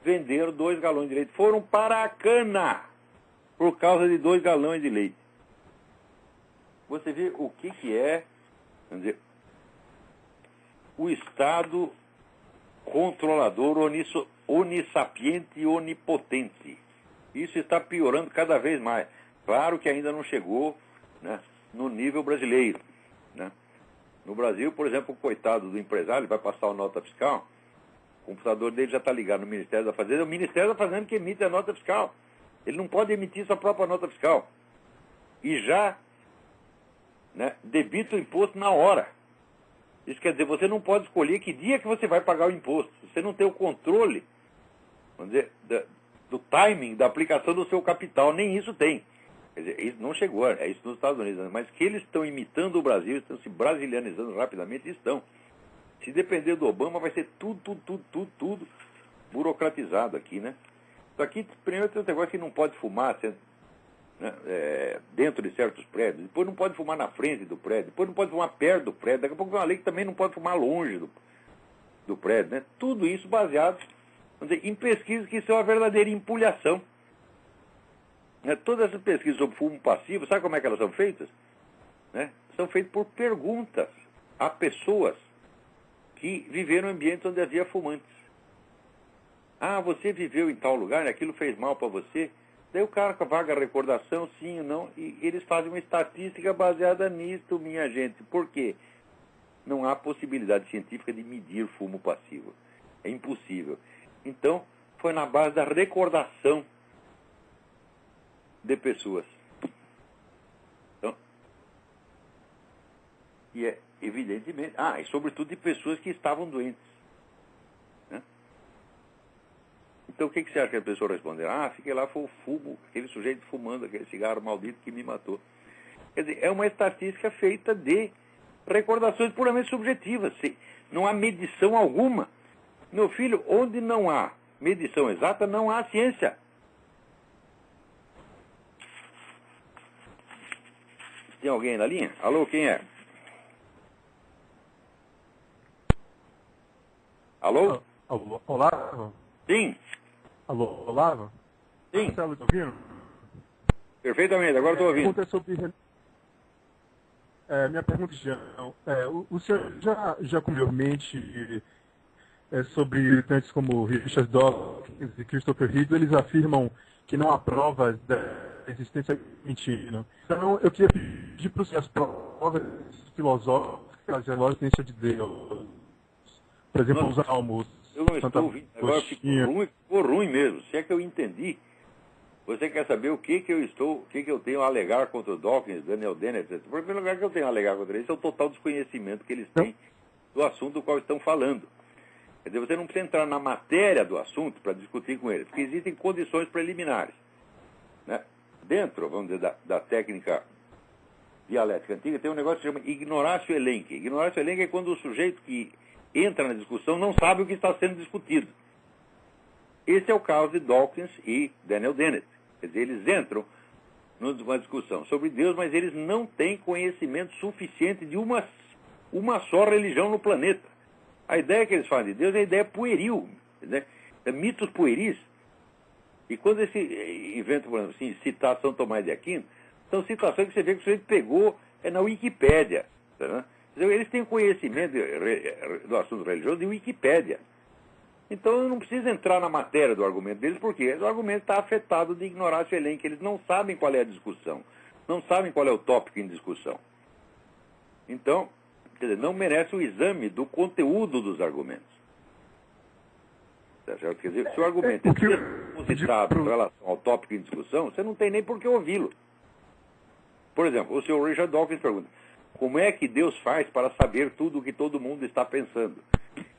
venderam 2 galões de leite. Foram para a cana por causa de 2 galões de leite. Você vê o que é, vamos dizer, o Estado controlador, onissapiente e onipotente. Isso está piorando cada vez mais. Claro que ainda não chegou, né, no nível brasileiro. Né? No Brasil, por exemplo, o coitado do empresário vai passar a nota fiscal, o computador dele já está ligado no Ministério da Fazenda, é o Ministério da Fazenda que emite a nota fiscal. Ele não pode emitir sua própria nota fiscal. E já, né, debita o imposto na hora. Isso quer dizer, você não pode escolher que dia que você vai pagar o imposto. Você não tem o controle, vamos dizer, do timing da aplicação do seu capital. Nem isso tem. Quer dizer, isso não chegou, é isso nos Estados Unidos. Mas que eles estão imitando o Brasil, estão se brasilianizando rapidamente, estão. Se depender do Obama, vai ser tudo burocratizado aqui, né? Então aqui, primeiro tem um negócio que não pode fumar, né, dentro de certos prédios, depois não pode fumar na frente do prédio, depois não pode fumar perto do prédio, daqui a pouco tem uma lei que também não pode fumar longe do prédio, né? Tudo isso baseado, vamos dizer, em pesquisas que são a verdadeira empulhação. Né? Todas essas pesquisas sobre fumo passivo, sabe como é que elas são feitas? Né? São feitas por perguntas a pessoas que viveram em ambientes onde havia fumantes. Ah, você viveu em tal lugar, aquilo fez mal para você? Daí o cara com a vaga recordação, sim ou não, e eles fazem uma estatística baseada nisso, minha gente. Por quê? Não há possibilidade científica de medir fumo passivo. É impossível. Então, foi na base da recordação de pessoas. Então, e é evidentemente... e sobretudo de pessoas que estavam doentes. Né? Então, o que você acha que a pessoa respondeu? Fiquei lá, foi o fumo, aquele sujeito fumando aquele cigarro maldito que me matou. Quer dizer, é uma estatística feita de recordações puramente subjetivas. Não há medição alguma. Meu filho, onde não há medição exata, não há ciência. Tem alguém na linha? Alô, quem é? Alô? Alô, Olavo? Sim. Alô, Olavo? Sim. Marcelo, tá ouvindo? Perfeitamente, agora estou ouvindo. Pergunta sobre... minha pergunta é, o senhor já comeu mente sobre militantes como Richard Dawkins e Christopher Hitchens? Eles afirmam que não há provas da existência mentira. Então, eu queria pedir para os as provas filosóficas e a existência de Deus. Por exemplo, os salmos. Eu não estou ouvindo. Agora ficou ruim mesmo. Se é que eu entendi, você quer saber o que eu tenho a alegar contra o Dawkins, Daniel Dennett, etc. Em primeiro lugar, que eu tenho a alegar contra eles é o total desconhecimento que eles têm do assunto do qual estão falando. Quer dizer, você não precisa entrar na matéria do assunto para discutir com eles, porque existem condições preliminares. Né? Dentro, vamos dizer, da técnica dialética antiga, tem um negócio que se chama ignoratio elenchi. Ignoratio elenchi é quando o sujeito que entra na discussão não sabe o que está sendo discutido. Esse é o caso de Dawkins e Daniel Dennett. Quer dizer, eles entram numa discussão sobre Deus, mas eles não têm conhecimento suficiente de uma só religião no planeta. A ideia que eles fazem de Deus é a ideia pueril, né? É mitos pueris. E quando esse invento, por exemplo, assim, citar São Tomás de Aquino, são citações que você vê que o sujeito pegou na Wikipédia. Tá? Eles têm conhecimento do assunto religioso de Wikipédia. Então eu não preciso entrar na matéria do argumento deles, porque o argumento está afetado de ignorância elenca. Eles não sabem qual é a discussão, não sabem qual é o tópico em discussão. Então, quer dizer, não merece o exame do conteúdo dos argumentos. Tá certo? Quer dizer, se o argumento é depositado em relação ao tópico em discussão, você não tem nem por que ouvi-lo. Por exemplo, o senhor Richard Dawkins pergunta: Como é que Deus faz para saber tudo o que todo mundo está pensando?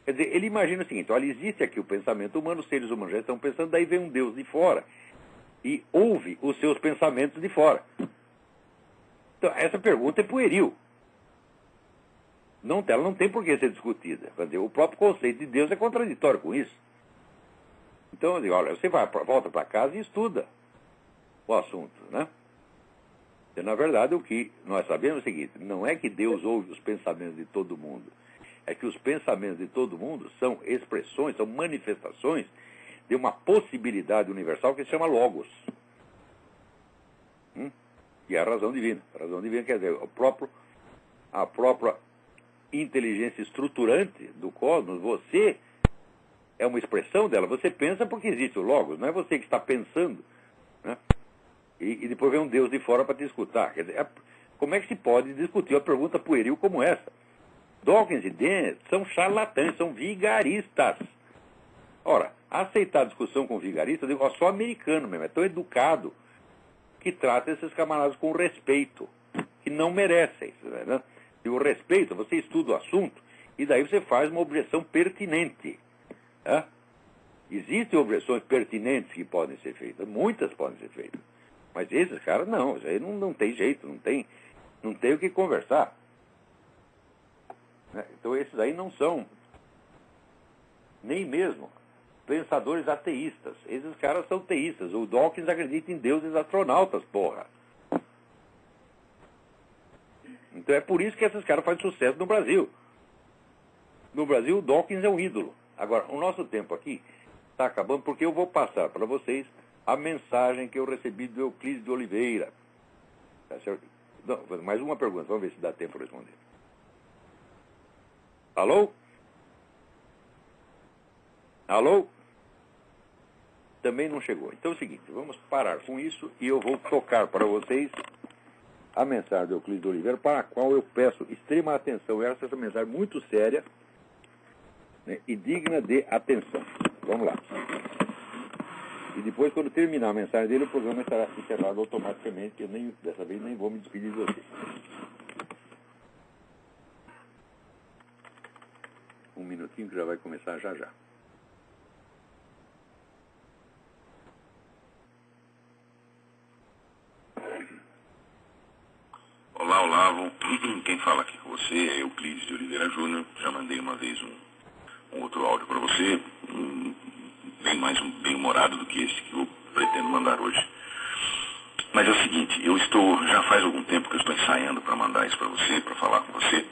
Quer dizer, ele imagina o seguinte: olha, existe aqui o pensamento humano, os seres humanos já estão pensando, daí vem um Deus de fora e ouve os seus pensamentos de fora. Então, essa pergunta é pueril. Ela não tem por que ser discutida. Quer dizer, o próprio conceito de Deus é contraditório com isso. Então, eu digo, olha, você volta para casa e estuda o assunto, né? E, na verdade, o que nós sabemos é o seguinte: não é que Deus ouve os pensamentos de todo mundo. É que os pensamentos de todo mundo são expressões, são manifestações de uma possibilidade universal que se chama Logos. Que é a razão divina. A razão divina quer dizer, a própria inteligência estruturante do cosmos. Você é uma expressão dela. Você pensa porque existe o Logos, não é você que está pensando, né? E depois vem um Deus de fora para te escutar. Quer dizer, como é que se pode discutir uma pergunta pueril como essa? Dawkins e Dennett são charlatães, são vigaristas. Ora, aceitar a discussão com vigarista, eu digo, só americano mesmo, é tão educado que trata esses camaradas com respeito, que não merecem. Né? E o respeito, você estuda o assunto e daí você faz uma objeção pertinente. Né? Existem objeções pertinentes que podem ser feitas, muitas podem ser feitas. Mas esses caras não, isso aí não tem jeito, não tem o que conversar. Então esses aí não são nem mesmo pensadores ateístas. Esses caras são teístas. O Dawkins acredita em deuses astronautas, porra. Então é por isso que esses caras fazem sucesso no Brasil. No Brasil, o Dawkins é um ídolo. Agora, o nosso tempo aqui está acabando porque eu vou passar para vocês a mensagem que eu recebi do Euclides de Oliveira. Tá certo? Não, mais uma pergunta, vamos ver se dá tempo para responder. Alô? Alô? Também não chegou. Então é o seguinte, vamos parar com isso e eu vou tocar para vocês a mensagem do Euclides de Oliveira, para a qual eu peço extrema atenção. Essa mensagem muito séria, né, e digna de atenção. Vamos lá. E depois, quando terminar a mensagem dele, o programa estará encerrado automaticamente, que eu dessa vez nem vou me despedir de vocês. Um minutinho que já vai começar já já. Olá, Olavo. Quem fala aqui com você é Euclides de Oliveira Júnior. Já mandei uma vez um outro áudio para você, bem humorado do que esse que eu pretendo mandar hoje. Mas é o seguinte, já faz algum tempo que eu estou ensaiando para mandar isso para você, para falar com você.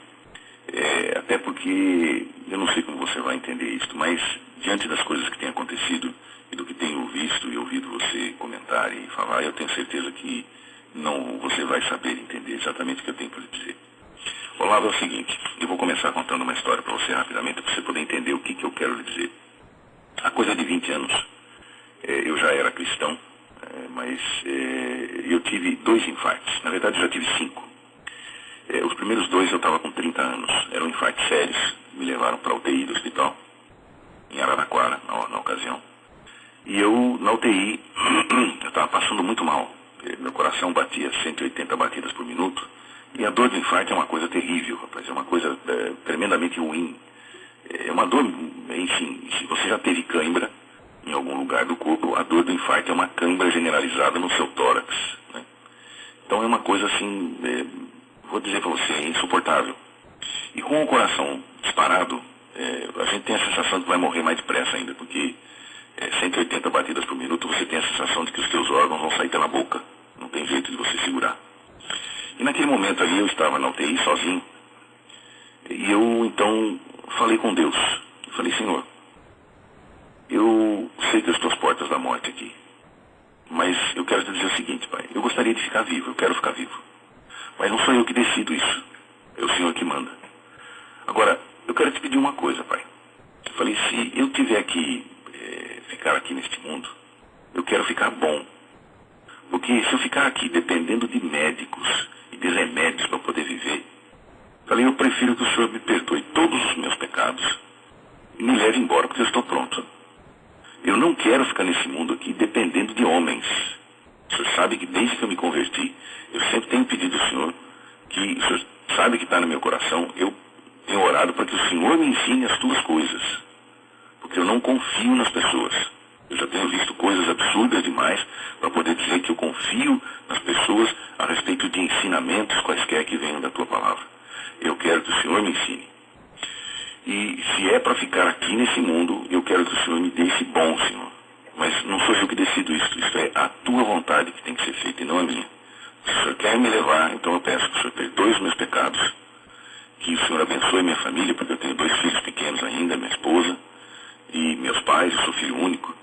Até porque eu não sei como você vai entender isso, mas diante das coisas que têm acontecido e do que tenho visto e ouvido você comentar e falar, eu tenho certeza que você vai saber entender exatamente o que eu tenho para lhe dizer. Olavo, é o seguinte, eu vou começar contando uma história para você rapidamente, para você poder entender o que eu quero lhe dizer. Há coisa de 20 anos, eu já era cristão, mas eu tive 2 infartos. Na verdade, eu já tive 5. Os primeiros 2 eu estava com 30 anos. Eram infartos sérios. Me levaram para a UTI do hospital, em Araraquara, na ocasião. E eu, na UTI, eu estava passando muito mal. Meu coração batia 180 batidas por minuto. E a dor do infarto é uma coisa terrível, rapaz. É uma coisa tremendamente ruim. É uma dor, enfim, se você já teve cãibra em algum lugar do corpo, a dor do infarto é uma cãibra generalizada no seu tórax, né? Então é uma coisa assim, vou dizer para você, é insuportável. E com o coração disparado, a gente tem a sensação de que vai morrer mais depressa ainda, porque 180 batidas por minuto, você tem a sensação de que os seus órgãos vão sair pela boca. Não tem jeito de você segurar. E naquele momento ali eu estava na UTI sozinho. E eu então falei com Deus. Eu falei, Senhor, eu sei que eu estou às portas da morte aqui. Mas eu quero te dizer o seguinte, Pai. Eu gostaria de ficar vivo, eu quero ficar vivo. Mas não sou eu que decido isso. É o Senhor que manda. Agora, eu quero te pedir uma coisa, Pai. Eu falei, se eu tiver que ficar aqui neste mundo, eu quero ficar bom. Porque se eu ficar aqui dependendo de médicos e de remédios para poder viver, falei, eu prefiro que o Senhor me perdoe todos os meus pecados e me leve embora, porque eu estou pronto. Eu não quero ficar nesse mundo aqui dependendo de homens. O Senhor sabe que desde que eu me converti, eu sempre tenho pedido ao Senhor que o Senhor sabe que está no meu coração, eu tenho orado para que o Senhor me ensine as tuas coisas. Porque eu não confio nas pessoas. Eu já tenho visto coisas absurdas demais para poder dizer que eu confio nas pessoas a respeito de ensinamentos quaisquer que venham da tua palavra. Eu quero que o Senhor me ensine. E se é para ficar aqui nesse mundo, eu quero que o Senhor me dê esse bom, Senhor. Mas não sou eu que decido isto é a tua vontade que tem que ser feita e não a minha. Se o Senhor quer me levar, então eu peço que o Senhor perdoe os meus pecados, que o Senhor abençoe minha família, porque eu tenho 2 filhos pequenos ainda, minha esposa e meus pais, eu sou filho único,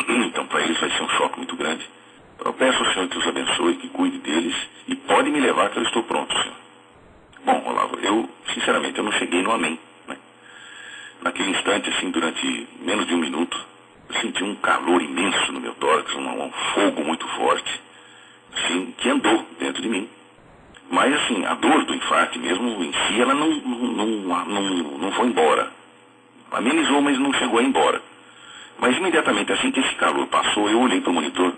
então para eles vai ser um choque muito grande. Então eu peço ao Senhor que os abençoe, que cuide deles, e pode me levar que eu estou pronto, Senhor. Bom, Olavo, sinceramente, eu não cheguei no amém, né? Naquele instante, assim, durante menos de 1 minuto, eu senti um calor imenso no meu tórax, um fogo muito forte, assim, que andou dentro de mim. Mas, assim, a dor do infarto mesmo em si, ela não foi embora. Amenizou, mas não chegou a ir embora. Mas imediatamente assim que esse calor passou, eu olhei para o monitor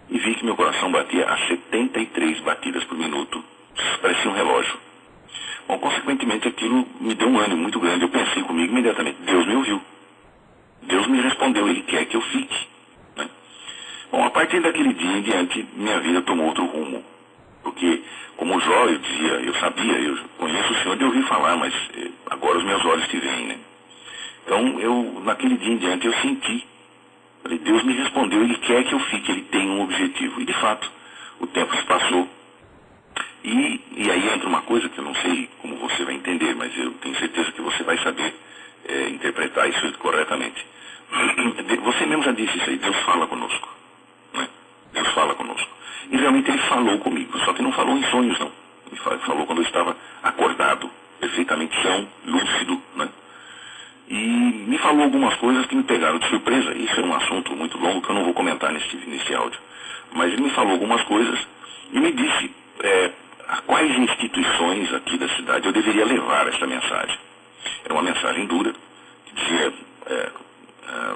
e vi que meu coração batia a 73 batidas por minuto. Parecia um relógio. Bom, consequentemente aquilo me deu um ânimo muito grande. Eu pensei comigo imediatamente, Deus me ouviu. Deus me respondeu, Ele quer que eu fique. Né? Bom, a partir daquele dia em diante, minha vida tomou outro rumo. Porque, como Jó, eu dizia, eu sabia, eu conheço o Senhor de ouvir falar, mas agora os meus olhos te veem, né? Então, naquele dia em diante, eu senti. Falei, Deus me respondeu, Ele quer que eu fique, Ele tem um objetivo. E, de fato, o tempo se passou. E aí entra uma coisa que eu não sei como você vai entender, mas eu tenho certeza que você vai saber interpretar isso corretamente. Você mesmo já disse isso aí, Deus fala conosco. Né? Deus fala conosco. E realmente Ele falou comigo, só que não falou em sonhos, não. Ele falou quando eu estava acordado, perfeitamente são, lúcido, né? E me falou algumas coisas que me pegaram de surpresa. Isso é um assunto muito longo que eu não vou comentar nesse áudio. Mas ele me falou algumas coisas e me disse a quais instituições aqui da cidade eu deveria levar esta mensagem. Era uma mensagem dura, que dizia,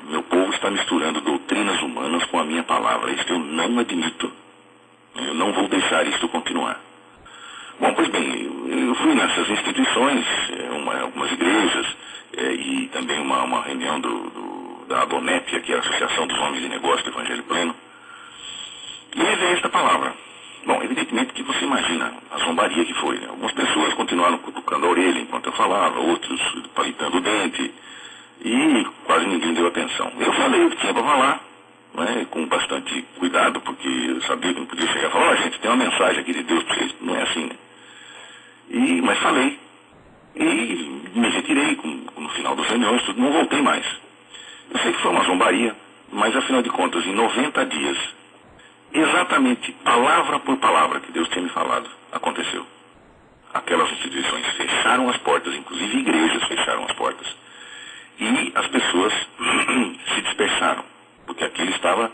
meu povo está misturando doutrinas humanas com a minha palavra. Isso eu não admito. Eu não vou deixar isso continuar. Bom, pois bem, eu fui nessas instituições, algumas igrejas, e também uma reunião da ABONEP, que é a Associação dos Homens de Negócio do Evangelho Pleno, e levei esta palavra. Bom, evidentemente que você imagina a zombaria que foi, né? Algumas pessoas continuaram cutucando a orelha enquanto eu falava, outros palitando o dente, e quase ninguém deu atenção. Eu falei o que tinha para falar, né, com bastante cuidado, porque eu sabia que não podia chegar e falar, gente, tem uma mensagem aqui de Deus para vocês. Não é assim, né? Mas falei. E me retirei no final das reuniões, tudo, não voltei mais. Eu sei que foi uma zombaria, mas afinal de contas, em 90 dias, exatamente palavra por palavra que Deus tinha me falado, aconteceu. Aquelas instituições fecharam as portas, inclusive igrejas fecharam as portas. E as pessoas se dispersaram, porque aquilo estava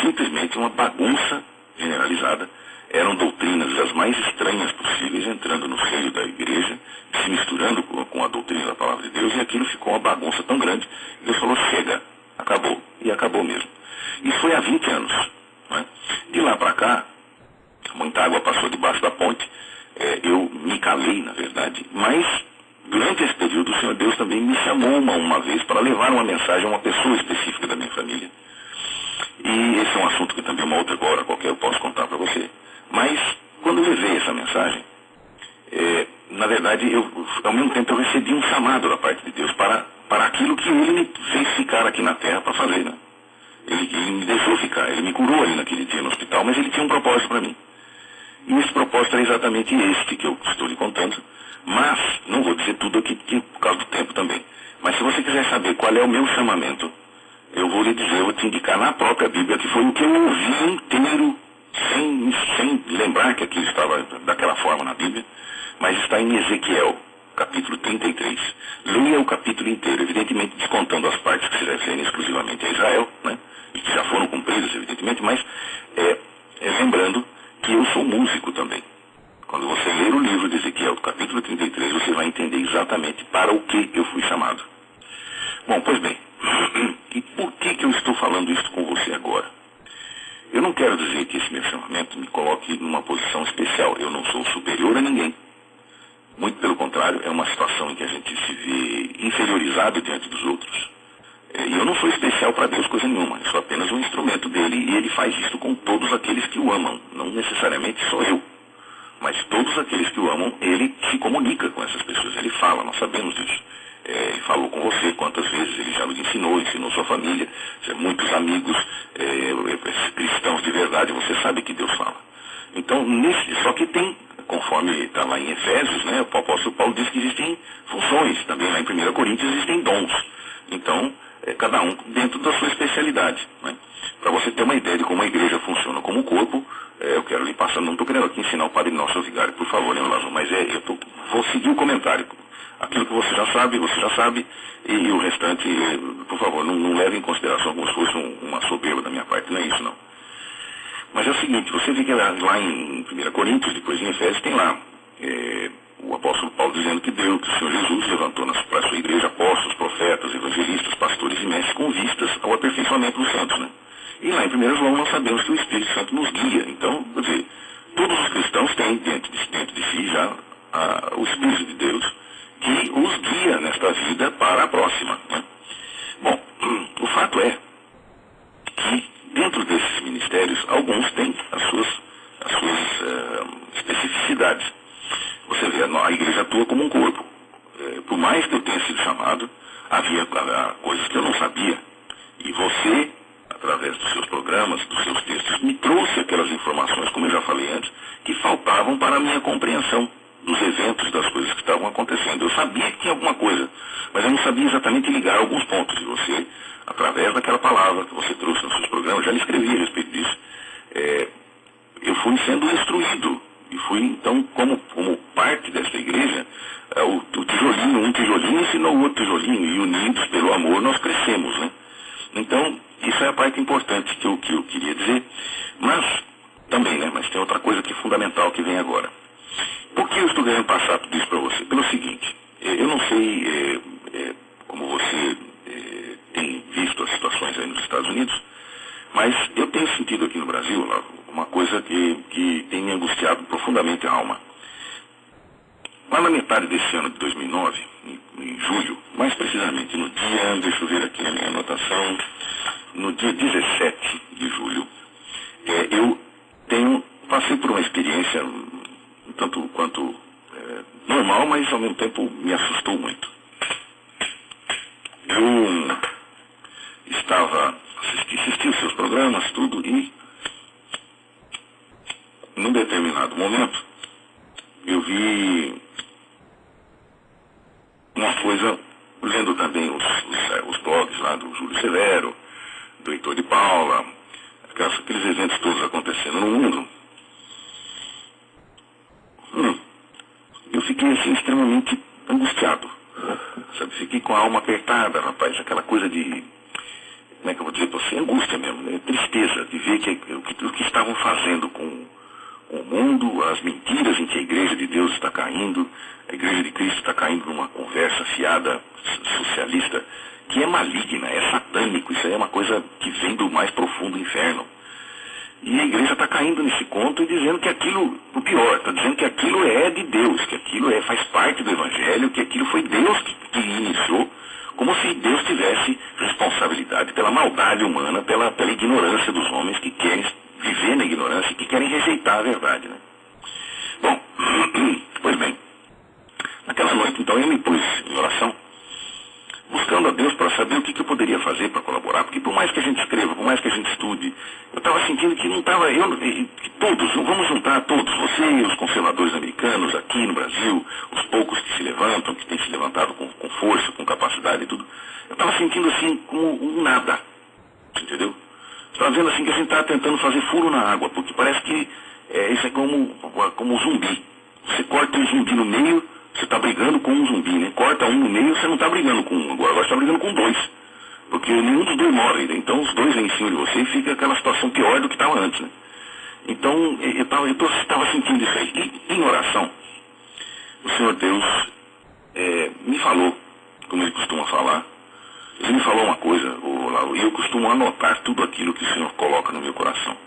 simplesmente uma bagunça generalizada. Eram doutrinas das mais estranhas possíveis entrando no seio da igreja, se misturando com a doutrina da palavra de Deus, e aquilo ficou uma bagunça tão grande. Deus falou, chega, acabou. E acabou mesmo. Isso foi há 20 anos. Né? De lá para cá, muita água passou debaixo da ponte. Eu me calei, na verdade, mas durante esse período o Senhor Deus também me chamou uma vez para levar uma mensagem a uma pessoa específica da minha família. E esse é um assunto que também uma outra hora qualquer eu posso contar para você. Mas, quando eu levei essa mensagem, na verdade, ao mesmo tempo eu recebi um chamado da parte de Deus para aquilo que Ele me fez ficar aqui na Terra para fazer, né? Ele me deixou ficar, Ele me curou ali naquele dia no hospital, mas Ele tinha um propósito para mim. E esse propósito é exatamente este que eu estou lhe contando, mas não vou dizer tudo aqui por causa do tempo também. Mas se você quiser saber qual é o meu chamamento, eu vou lhe dizer, eu vou te indicar na própria Bíblia, que foi o que eu ouvi inteiro, sem lembrar que aquilo estava daquela forma na Bíblia, mas está em Ezequiel, capítulo 33. Leia o capítulo inteiro, evidentemente descontando as partes que se referem exclusivamente a Israel, né, e que já foram cumpridas, evidentemente, mas lembrando que eu sou músico também. Quando você ler o livro de Ezequiel, capítulo 33, você vai entender exatamente para o que eu fui chamado. Bom, pois bem, e por que eu estou falando isso com você agora? Eu não quero dizer que esse meu chamamento me coloque numa posição especial. Eu não sou superior a ninguém. Muito pelo contrário, é uma situação em que a gente se vê inferiorizado diante dos outros. E eu não sou especial para Deus coisa nenhuma, eu sou apenas um instrumento dele e ele faz isso com todos aqueles que o amam. Não necessariamente sou eu, mas todos aqueles que o amam, ele se comunica com essas pessoas, ele fala, nós sabemos disso. Ele falou com você, quantas vezes ele já nos ensinou sua família, muitos amigos cristãos de verdade, você sabe que Deus fala. Então, só que tem, conforme está lá em Efésios, né, o apóstolo Paulo diz que existem funções, também lá em 1 Coríntios existem dons. Então, cada um dentro da sua especialidade. Né? Para você ter uma ideia de como a igreja funciona como corpo, eu quero lhe passar, não estou querendo aqui ensinar o Padre Nosso Vigário, por favor, hein, Lázaro, mas vou seguir o comentário. Aquilo que você já sabe, e o restante, por favor, não leve em consideração como se fosse uma soberba da minha parte, não é isso não. Mas é o seguinte, você vê que lá em 1 Coríntios, depois em Efésios, tem lá o apóstolo Paulo dizendo que Deus, que o Senhor Jesus levantou para a sua igreja apóstolos, profetas, evangelistas, pastores e mestres com vistas ao aperfeiçoamento dos santos, né? E lá em 1 João nós sabemos que o Espírito Santo nos guia. Então, quer dizer, todos os cristãos têm dentro de si já o Espírito de Deus que os guia nesta vida para a próxima, né? Bom, o fato é que dentro desses ministérios, alguns têm as suas especificidades. Você vê, a igreja atua como um corpo. Por mais que eu tenha sido chamado, havia coisas que eu não sabia. E você, através dos seus programas, dos seus textos, me trouxe aquelas informações, como eu já falei antes, que faltavam para a minha compreensão dos eventos, das coisas que estavam acontecendo. Eu sabia que tinha alguma coisa, mas eu não sabia exatamente ligar alguns pontos. E você, através daquela palavra que você trouxe nos seus programas, já lhe escrevi a respeito disso, eu fui sendo instruído. E fui, então, como parte desta igreja, o tijolinho, um tijolinho ensinou o outro tijolinho, e unidos pelo amor nós crescemos, né? Então, isso é a parte importante que eu queria dizer. Mas, também, né? Mas tem outra coisa que é fundamental que vem agora. Por que eu estou querendo passar tudo isso para você? Pelo seguinte, eu não sei como você tem visto as situações aí nos Estados Unidos, mas eu tenho sentido aqui no Brasil uma coisa que tem me angustiado profundamente a alma. Lá na metade desse ano de 2009, em julho, mais precisamente no dia, deixa eu ver aqui na minha anotação, no dia 17 de julho, eu passei por uma experiência um tanto quanto normal, mas ao mesmo tempo me assustou muito. Eu assisti os seus programas, tudo, e num determinado momento eu vi uma coisa, lendo também os blogs lá do Júlio Severo, do Heitor de Paula, aqueles eventos todos acontecendo no mundo. Eu fiquei assim extremamente angustiado, sabe? Fiquei com a alma apertada, rapaz, aquela coisa de, como é que eu vou dizer para você, angústia mesmo, né? Tristeza de ver o que estavam fazendo com o mundo, as mentiras em que a igreja de Deus está caindo, a igreja de Cristo está caindo numa conversa fiada socialista que é maligna, é satânico, isso aí é uma coisa que vem do mais profundo inferno. E a igreja está caindo nesse conto e dizendo que aquilo, o pior, está dizendo que aquilo é de Deus, que aquilo faz parte do Evangelho, que aquilo foi Deus que iniciou, como se Deus tivesse responsabilidade pela maldade humana, pela ignorância dos homens que querem viver na ignorância e que querem rejeitar a verdade, né? Bom, pois bem, naquela noite então eu me pus em oração, buscando a Deus para saber o que eu poderia fazer para colaborar, porque por mais que a gente escreva, por mais que a gente estude, eu estava sentindo que não estava, que todos, vamos juntar todos, você e os conservadores americanos aqui no Brasil, os poucos que se levantam, que têm se levantado com força, com capacidade e tudo, eu estava sentindo assim como um nada, entendeu? Estava vendo assim que a gente está tentando fazer furo na água, porque parece que isso é como um zumbi. Você corta um zumbi no meio, você está brigando com um zumbi, né? Corta um no meio, você não está brigando com um, agora você está brigando com dois. Porque nenhum dos dois morre, né? Então os dois vêm em cima de você e fica aquela situação pior do que estava antes, né? Então eu estava sentindo isso aí. E em oração, o Senhor Deus me falou, como Ele costuma falar. Ele me falou uma coisa, e eu costumo anotar tudo aquilo que o Senhor coloca no meu coração.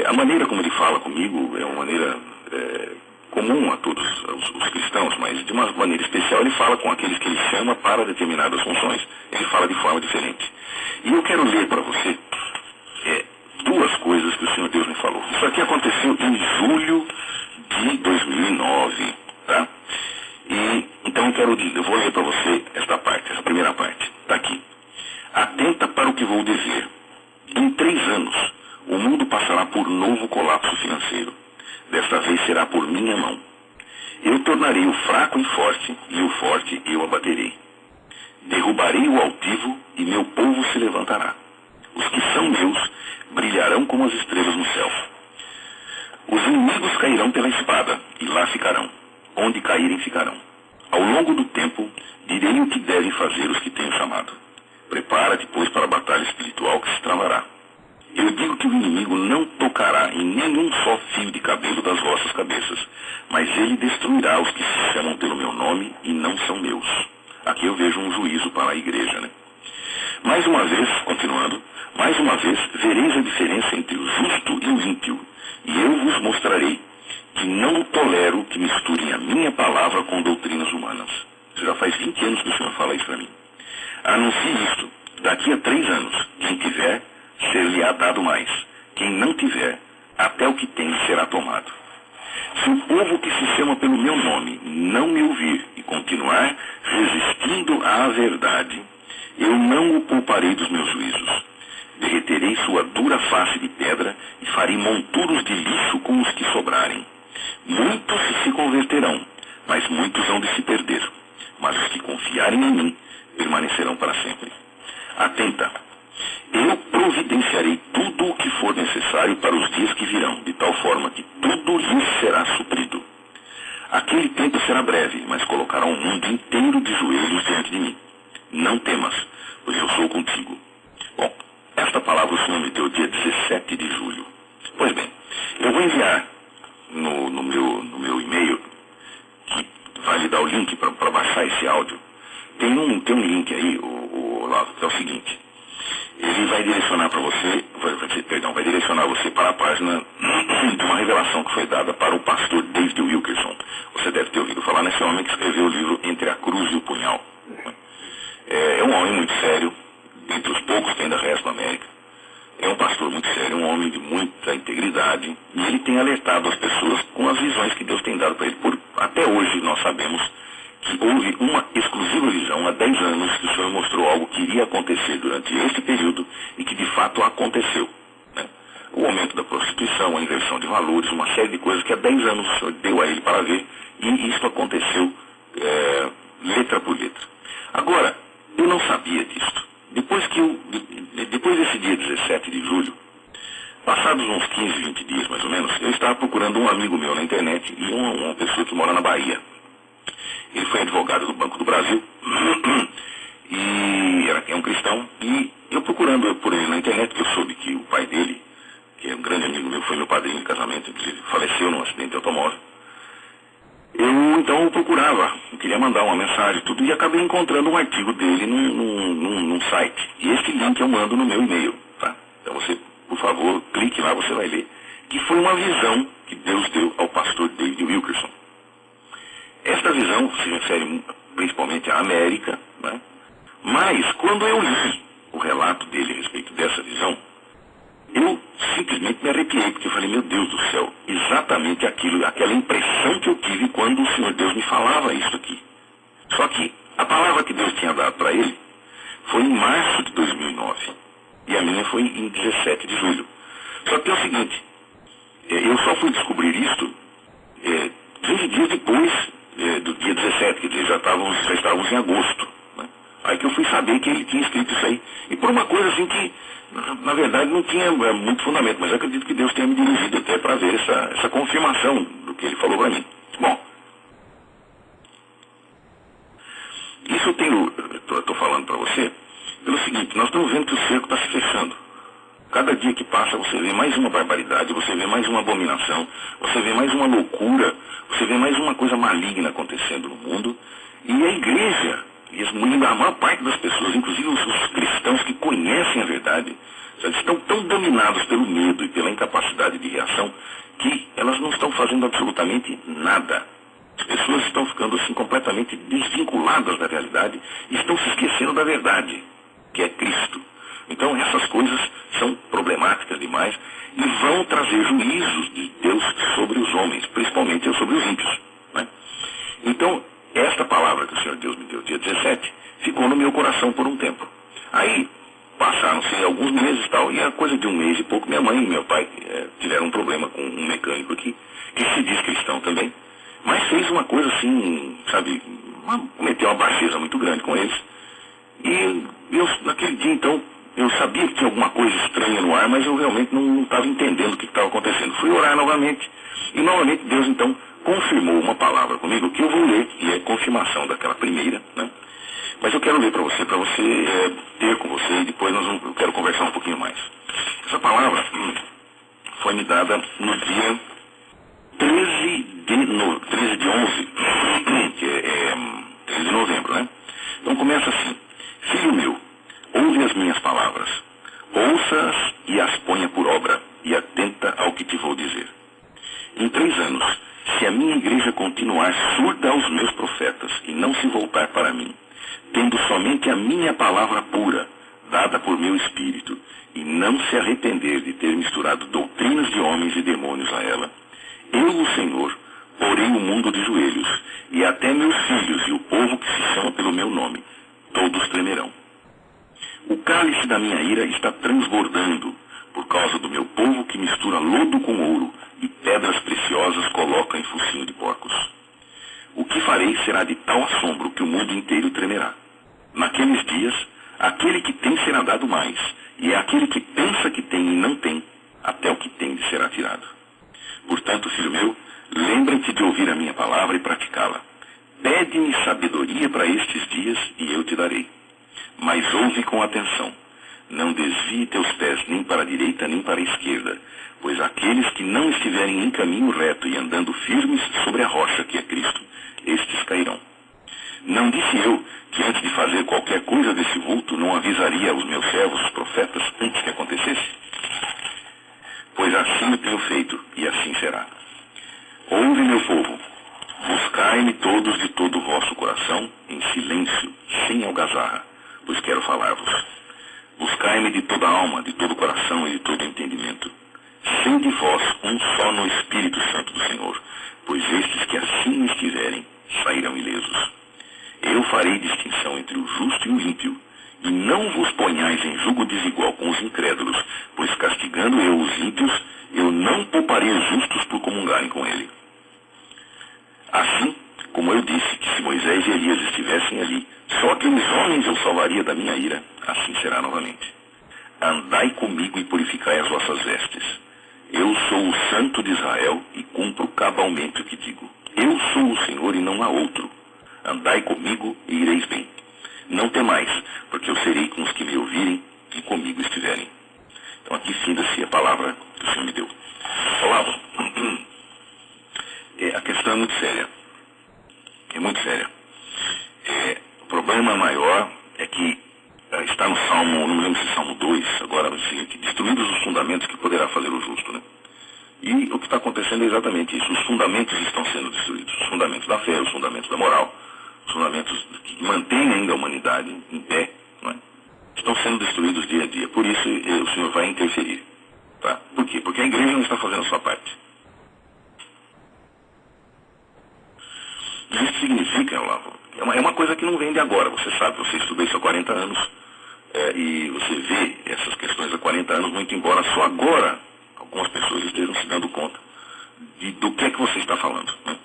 A maneira como Ele fala comigo é uma maneira comum a todos os cristãos, mas de uma maneira especial ele fala com aqueles que ele chama para determinadas funções. Ele fala de forma diferente. E eu quero ler para você duas coisas que o Senhor Deus me falou. Isso aqui aconteceu em julho de 2009, tá? E então eu vou ler para você esta parte, essa primeira parte. Está aqui. Atenta para o que vou dizer. Em 3 anos, o mundo passará por novo colapso financeiro. Desta vez será por minha mão. Eu tornarei o fraco em forte, e o forte eu abaterei. Derrubarei o altivo, e meu povo se levantará. Os que são meus brilharão como as estrelas no céu. Os inimigos cairão pela espada, e lá ficarão. Onde caírem, ficarão. Ao longo do tempo, direi o que devem fazer os que tenho chamado. Prepara-te, pois, para a batalha espiritual que se travará. Eu digo que o inimigo não tocará em nenhum só fio de cabelo das vossas cabeças, mas ele destruirá os que se chamam pelo meu nome e não são meus. Aqui eu vejo um juízo para a igreja, né? Mais uma vez, continuando, mais uma vez vereis a diferença entre o justo e o ímpio, e eu vos mostrarei que não tolero que misturem a minha palavra com doutrinas humanas. Isso já faz 20 anos que o Senhor fala isso para mim. Anuncie isto. Daqui a 3 anos, quem tiver, ser-lhe-á dado mais. Quem não tiver, até o que tem será tomado. Se o povo que se chama pelo meu nome não me ouvir e continuar resistindo à verdade, eu não o pouparei dos meus juízos. Derreterei sua dura face de pedra e farei monturos de lixo com os que sobrarem. Muitos se converterão, mas muitos hão de se perder. Mas os que confiarem em mim permanecerão para sempre. Atenta, eu providenciarei tudo o que for necessário para os dias que virão, de tal forma que tudo lhes será suprido. Aquele tempo será breve, mas colocará o mundo inteiro de joelhos diante de mim. Não temas, pois eu sou contigo. Bom, esta palavra o Senhor me deu dia 17 de julho. Pois bem, eu vou enviar no meu e-mail, que vai lhe dar o link para baixar esse áudio. Tem um link aí, que é o seguinte. Ele vai direcionar para você, vai direcionar você para a página de uma revelação que foi dada para o pastor David Wilkerson. Você deve ter ouvido falar nesse homem que escreveu o livro Entre a Cruz e o Punhal. É um homem muito sério, dentre os poucos que ainda restam na América. É um pastor muito sério, um homem de muita integridade, e ele tem alertado as pessoas com as visões que Deus tem dado para ele. Até hoje nós sabemos que houve uma exclusiva visão há 10 anos que o Senhor mostrou algo que iria acontecer durante esse período e que de fato aconteceu. Né? O aumento da prostituição, a inversão de valores, uma série de coisas que há 10 anos o Senhor deu a ele para ver, e isso aconteceu letra por letra. Agora, eu não sabia disso. Depois desse dia 17 de julho, passados uns 15, 20 dias mais ou menos, eu estava procurando um amigo meu na internet e uma pessoa que mora na Bahia. Ele foi advogado do Banco do Brasil e é um cristão, e eu procurando por ele na internet, que eu soube que o pai dele, que é um grande amigo meu, foi meu padrinho de casamento, ele faleceu num acidente de automóvel. Eu procurava, eu queria mandar uma mensagem tudo, e acabei encontrando um artigo dele num site. E esse link eu mando no meu e-mail, tá? Então você, por favor, clique lá, você vai ler. Que foi uma visão que Deus deu ao pastor David Wilkerson. Esta visão se refere principalmente à América, né? Mas quando eu li o relato dele a respeito dessa visão, eu simplesmente me arrepiei, porque eu falei, meu Deus do céu, exatamente aquela impressão que eu tive quando o Senhor Deus me falava isso aqui. Só que a palavra que Deus tinha dado para ele foi em março de 2009, e a minha foi em 17 de julho. Só que é o seguinte, eu só fui descobrir isto 15 dias depois do dia 17, quer dizer, já estávamos em agosto. Né? Aí que eu fui saber que ele tinha escrito isso aí. E por uma coisa assim que, na verdade, não tinha muito fundamento, mas eu acredito que Deus tenha me dirigido até para ver essa confirmação do que ele falou para mim. Bom, isso eu estou falando para você pelo seguinte, nós estamos vendo que o cerco está se fechando. Cada dia que passa você vê mais uma barbaridade, você vê mais uma abominação, você vê mais uma loucura, você vê mais uma coisa maligna acontecendo no mundo, e a igreja E a maior parte das pessoas, inclusive os cristãos que conhecem a verdade, estão tão dominados pelo medo e pela incapacidade de reação que elas não estão fazendo absolutamente nada. As pessoas estão ficando assim completamente desvinculadas da realidade e estão se esquecendo da verdade, que é Cristo. Então essas coisas são problemáticas demais e vão trazer juízos de Deus sobre os homens, principalmente sobre os ímpios, né? Então, esta palavra que o Senhor Deus me deu, dia 17, ficou no meu coração por um tempo. Aí, passaram-se alguns meses e tal, e a coisa de um mês e pouco, minha mãe e meu pai tiveram um problema com um mecânico aqui, que se diz cristão também, mas fez uma coisa assim, sabe, cometeu uma baixeza muito grande com eles. E eu, naquele dia, então, eu sabia que tinha alguma coisa estranha no ar, mas eu realmente não estava entendendo o que estava acontecendo. Fui orar novamente, e novamente Deus, então, confirmou uma palavra comigo, que eu vou ler, e é confirmação daquela primeira, né? Mas eu quero ler para você ter com você, e depois eu quero conversar um pouquinho mais. Essa palavra foi me dada no dia 13 de 11, que é 13 de novembro, né? Então começa assim: Filho meu, ouve as minhas palavras, ouça-as e as ponha por obra, e atenta ao que te vou dizer. Em 3 anos, se a minha igreja continuar surda aos meus profetas e não se voltar para mim, tendo somente a minha palavra pura, dada por meu espírito, e não se arrepender de ter misturado doutrinas de homens e demônios a ela, eu, o Senhor, porei o mundo de joelhos, e até meus filhos e o povo que se chama pelo meu nome, todos tremerão. O cálice da minha ira está transbordando, por causa do meu povo que mistura lodo com ouro, e pedras preciosas coloca em focinho de porcos. O que farei será de tal assombro que o mundo inteiro tremerá. Naqueles dias, aquele que tem será dado mais, e é aquele que pensa que tem e não tem, até o que tem lhe será tirado. Portanto, filho meu, lembra-te de ouvir a minha palavra e praticá-la. Pede-me sabedoria para estes dias, e eu te darei. Mas ouve com atenção. Não desvie teus pés nem para a direita nem para a esquerda, pois aqueles que não estiverem em caminho reto e andando firmes sobre a rocha que é Cristo, estes cairão. Não disse eu que antes de fazer qualquer coisa desse vulto não avisaria aos meus servos, os profetas, antes que acontecesse? Pois assim eu tenho feito, e assim será. Ouve, meu povo, buscai-me todos de todo o vosso coração, em silêncio, sem algazarra, pois quero falar-vos. Buscai-me de toda a alma, de todo o coração e de todo o entendimento. Sede vós um só no Espírito Santo do Senhor, pois estes que assim estiverem sairão ilesos. Eu farei distinção entre o justo e o ímpio, e não vos ponhais em julgo desigual com os incrédulos, pois castigando eu os ímpios, eu não pouparei os justos por comungarem com ele. Assim, como eu disse que se Moisés e Elias estivessem ali, só aqueles homens eu salvaria da minha ira, assim será novamente. Andai comigo e purificai as vossas vestes. Eu sou o Santo de Israel e cumpro cabalmente o que digo. Eu sou o Senhor e não há outro. Andai comigo e ireis bem. Não temais, porque eu serei com os que me ouvirem e comigo estiverem. Então aqui finda-se a palavra que o Senhor me deu. Olavo, a questão é muito séria. É muito séria. O problema maior é que está no Salmo, não me lembro se Salmo 2, agora no seguinte: destruídos os fundamentos que poderá fazer o justo, né? E o que está acontecendo é exatamente isso. Os fundamentos estão sendo destruídos. Os fundamentos da fé, os fundamentos da moral, os fundamentos que mantêm ainda a humanidade em pé, não é? Estão sendo destruídos dia a dia. Por isso o Senhor vai interferir. Tá? Por quê? Porque a igreja não está fazendo a sua parte. Isso significa, Olavo, é uma coisa que não vem de agora. Você sabe, você estuda isso há 40 anos e você vê essas questões há 40 anos, muito embora só agora algumas pessoas estejam se dando conta do que é que você está falando, né?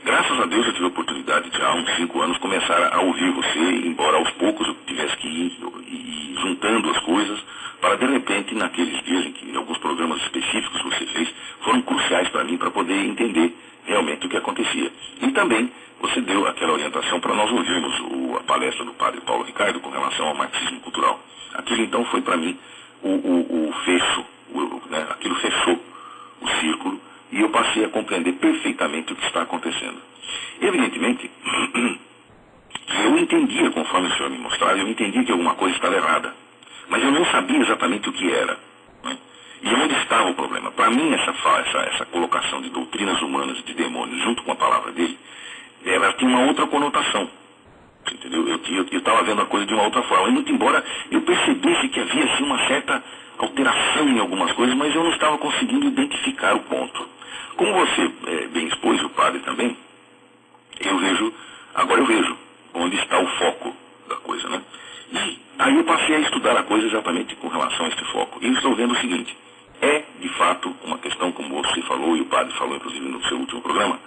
Graças a Deus eu tive a oportunidade de há uns 5 anos começar a ouvir você, embora aos poucos eu tivesse que ir juntando as coisas, para de repente, naqueles dias em que alguns programas específicos que você fez foram cruciais para mim, para poder entender realmente o que acontecia. E também você deu aquela orientação para nós ouvirmos a palestra do padre Paulo Ricardo com relação ao marxismo cultural. Aquilo então foi para mim o fecho, né? Aquilo fechou o círculo e eu passei a compreender perfeitamente o que está acontecendo. Evidentemente que eu entendia, conforme o senhor me mostrava, eu entendia que alguma coisa estava errada. Mas eu não sabia exatamente o que era. Né? E onde estava o problema? Para mim, essa colocação de doutrinas humanas e de demônios junto com a palavra dele, ela tinha uma outra conotação. Entendeu? Eu estava vendo a coisa de uma outra forma. E muito embora eu percebesse que havia assim, uma certa alteração em algumas coisas, mas eu não estava conseguindo identificar o ponto. Como você bem expôs, o padre também, agora eu vejo onde está o foco da coisa, né? E aí eu passei a estudar a coisa exatamente com relação a este foco. E eu estou vendo o seguinte, de fato, uma questão, como você falou, e o padre falou, inclusive, no seu último programa,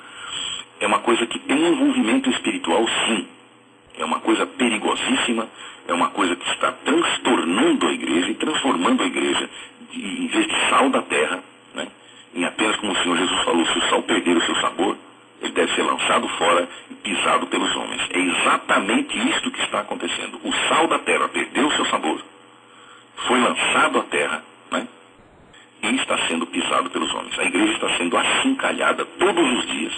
é uma coisa que tem envolvimento espiritual, sim. É uma coisa perigosíssima, é uma coisa que está transtornando a igreja e transformando a igreja, em vez de sal da terra, né, em apenas, como o Senhor Jesus falou, se o sal perder o seu sabor, ele deve ser lançado fora e pisado pelos homens. É exatamente isto que está acontecendo. O sal da terra perdeu o seu sabor, foi lançado à terra, né, e está sendo pisado pelos homens. A igreja está sendo achincalhada todos os dias,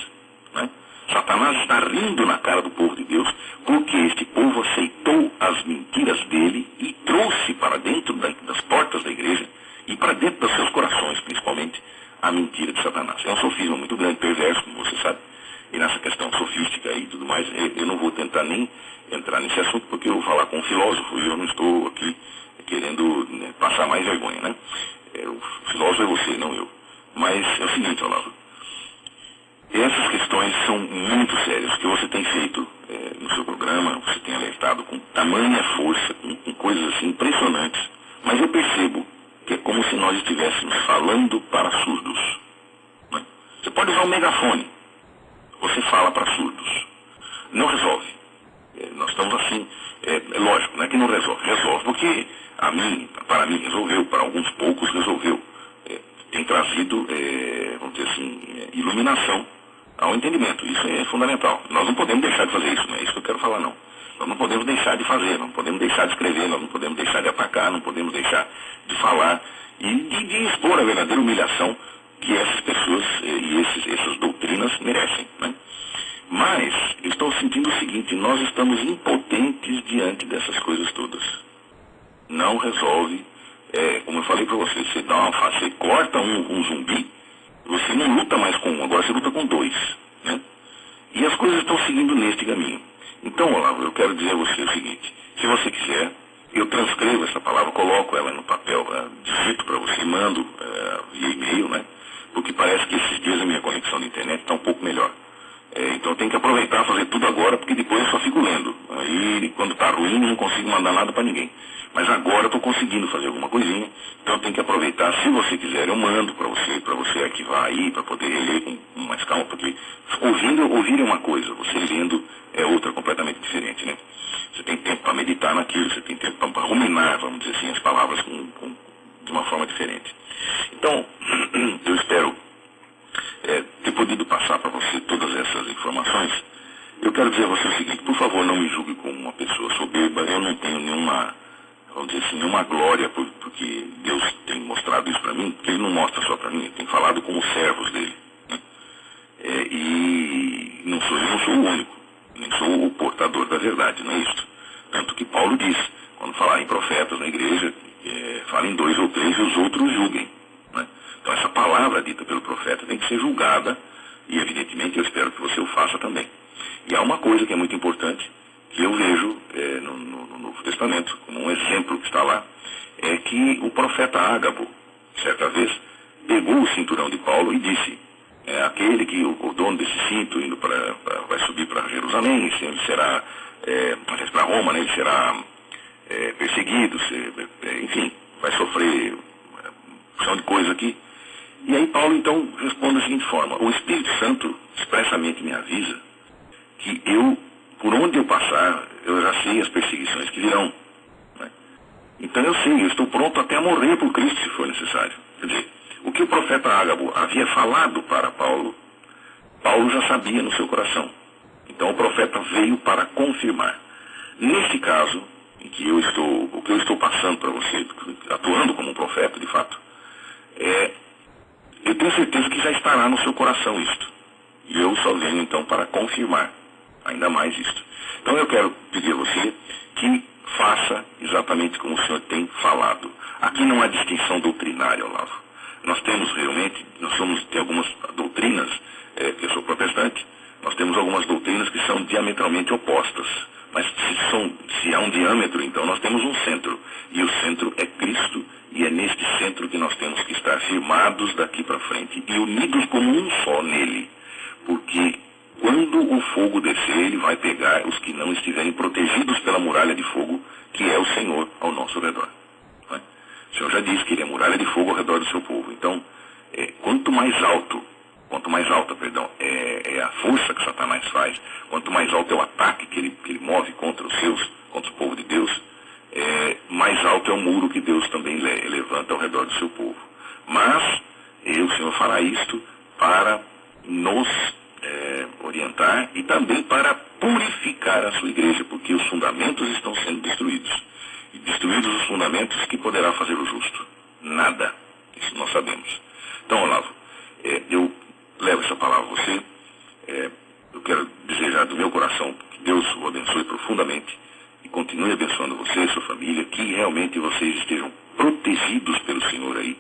né? Satanás está rindo na cara do povo de Deus, porque este povo aceitou as mentiras dele e trouxe para dentro das portas da igreja e para dentro dos seus corações, principalmente, a mentira de Satanás. É um sofisma muito grande, perverso, como você sabe. E nessa questão sofística e tudo mais, eu não vou tentar nem entrar nesse assunto, porque eu vou falar com um filósofo e eu não estou aqui querendo, né, passar mais vergonha, né? O filósofo é você, não eu. Mas é o seguinte, Olavo. Essas questões são muito sérias, que você tem feito no seu programa, você tem alertado com tamanha força, com coisas assim impressionantes. Mas eu percebo que é como se nós estivéssemos falando para surdos. Né? Você pode usar um megafone, você fala para surdos. Não resolve. Nós estamos assim, lógico, não é que não resolve. Resolve porque para mim resolveu, para alguns poucos resolveu. Tem trazido, vamos dizer assim, iluminação ao entendimento. Isso é fundamental. Nós não podemos deixar de fazer isso, não é isso que eu quero falar, não. Nós não podemos deixar de fazer, não podemos deixar de escrever, nós não podemos deixar de atacar, não podemos deixar de falar e de expor a verdadeira humilhação que essas pessoas e essas doutrinas merecem, né? Mas eu estou sentindo o seguinte, nós estamos impotentes diante dessas coisas todas. Não resolve. Como eu falei para você, você corta um zumbi, você não luta mais com um, agora você luta com dois, né? E as coisas estão seguindo neste caminho. Então, Olavo, eu quero dizer a você o seguinte, se você quiser, eu transcrevo essa palavra, coloco ela no papel, digito para você, mando via e-mail, né? Porque parece que esses dias a minha conexão de internet está um pouco melhor. Então eu tenho que aproveitar e fazer tudo agora, porque depois eu só fico lendo. Aí, quando está ruim, eu não consigo mandar nada para ninguém. Mas agora eu estou conseguindo fazer alguma coisinha, então eu tenho que aproveitar. Se você quiser, eu mando para você arquivar aí, para poder ler com mais calma, porque ouvir é uma coisa, você lendo é outra, completamente diferente, né? Você tem tempo para meditar naquilo, você tem tempo para ruminar, vamos dizer assim, as palavras de uma forma diferente. Então, eu espero ter podido passar para você todas essas informações. Eu quero dizer a você o seguinte, por favor, não me julgue como uma pessoa soberba, eu não tenho nenhuma, vamos dizer assim, nenhuma glória, porque Deus tem mostrado isso para mim, porque Ele não mostra só para mim, Ele tem falado com os servos dele. Né? E eu não sou o único, nem sou o portador da verdade, não é isso. Tanto que Paulo diz, quando falar em profetas na igreja, falem 2 ou 3 e os outros julguem. Né? Então essa palavra dita pelo profeta tem que ser julgada, e evidentemente eu espero que você o faça também. E há uma coisa que é muito importante, que eu vejo no Novo Testamento, como um exemplo que está lá, é que o profeta Ágabo, certa vez, pegou o cinturão de Paulo e disse, aquele que o dono desse cinto vai subir para Jerusalém, ele será, para Roma, né, ele será perseguido, enfim, vai sofrer opção de coisa aqui. E aí Paulo então responde da seguinte forma, o Espírito Santo expressamente me avisa que por onde eu passar, eu já sei as perseguições que virão. Né? Então eu sei, eu estou pronto até a morrer por Cristo se for necessário. Quer dizer, o que o profeta Ágabo havia falado para Paulo, Paulo já sabia no seu coração. Então o profeta veio para confirmar. Nesse caso, em que o que eu estou passando para você, atuando como um profeta de fato, eu tenho certeza que já estará no seu coração isto. E eu só venho então para confirmar. ainda mais isto. Então eu quero pedir a você que faça exatamente como o senhor tem falado. Aqui não há distinção doutrinária, Olavo. Nós temos realmente, tem algumas doutrinas, eu sou protestante, nós temos algumas doutrinas que são diametralmente opostas. Mas se há um diâmetro, então nós temos um centro. E o centro é Cristo, e é neste centro que nós temos que estar firmados daqui para frente e unidos como um só nele. Porque quando o fogo descer, ele vai pegar os que não estiverem protegidos pela muralha de fogo, que é o Senhor ao nosso redor. Não é? O Senhor já disse que ele é muralha de fogo ao redor do seu povo. Então, quanto mais alta, é a força que Satanás faz, quanto mais alto é o ataque que ele move contra o povo de Deus, mais alto é o muro que Deus também levanta ao redor do seu povo. Mas, o Senhor fará isto para nos orientar e também para purificar a sua igreja, porque os fundamentos estão sendo destruídos. E destruídos os fundamentos, que poderá fazer o justo? Nada. Isso nós sabemos. Então, Olavo, eu levo essa palavra a você. Eu quero desejar do meu coração que Deus o abençoe profundamente e continue abençoando você e sua família, que realmente vocês estejam protegidos pelo Senhor aí,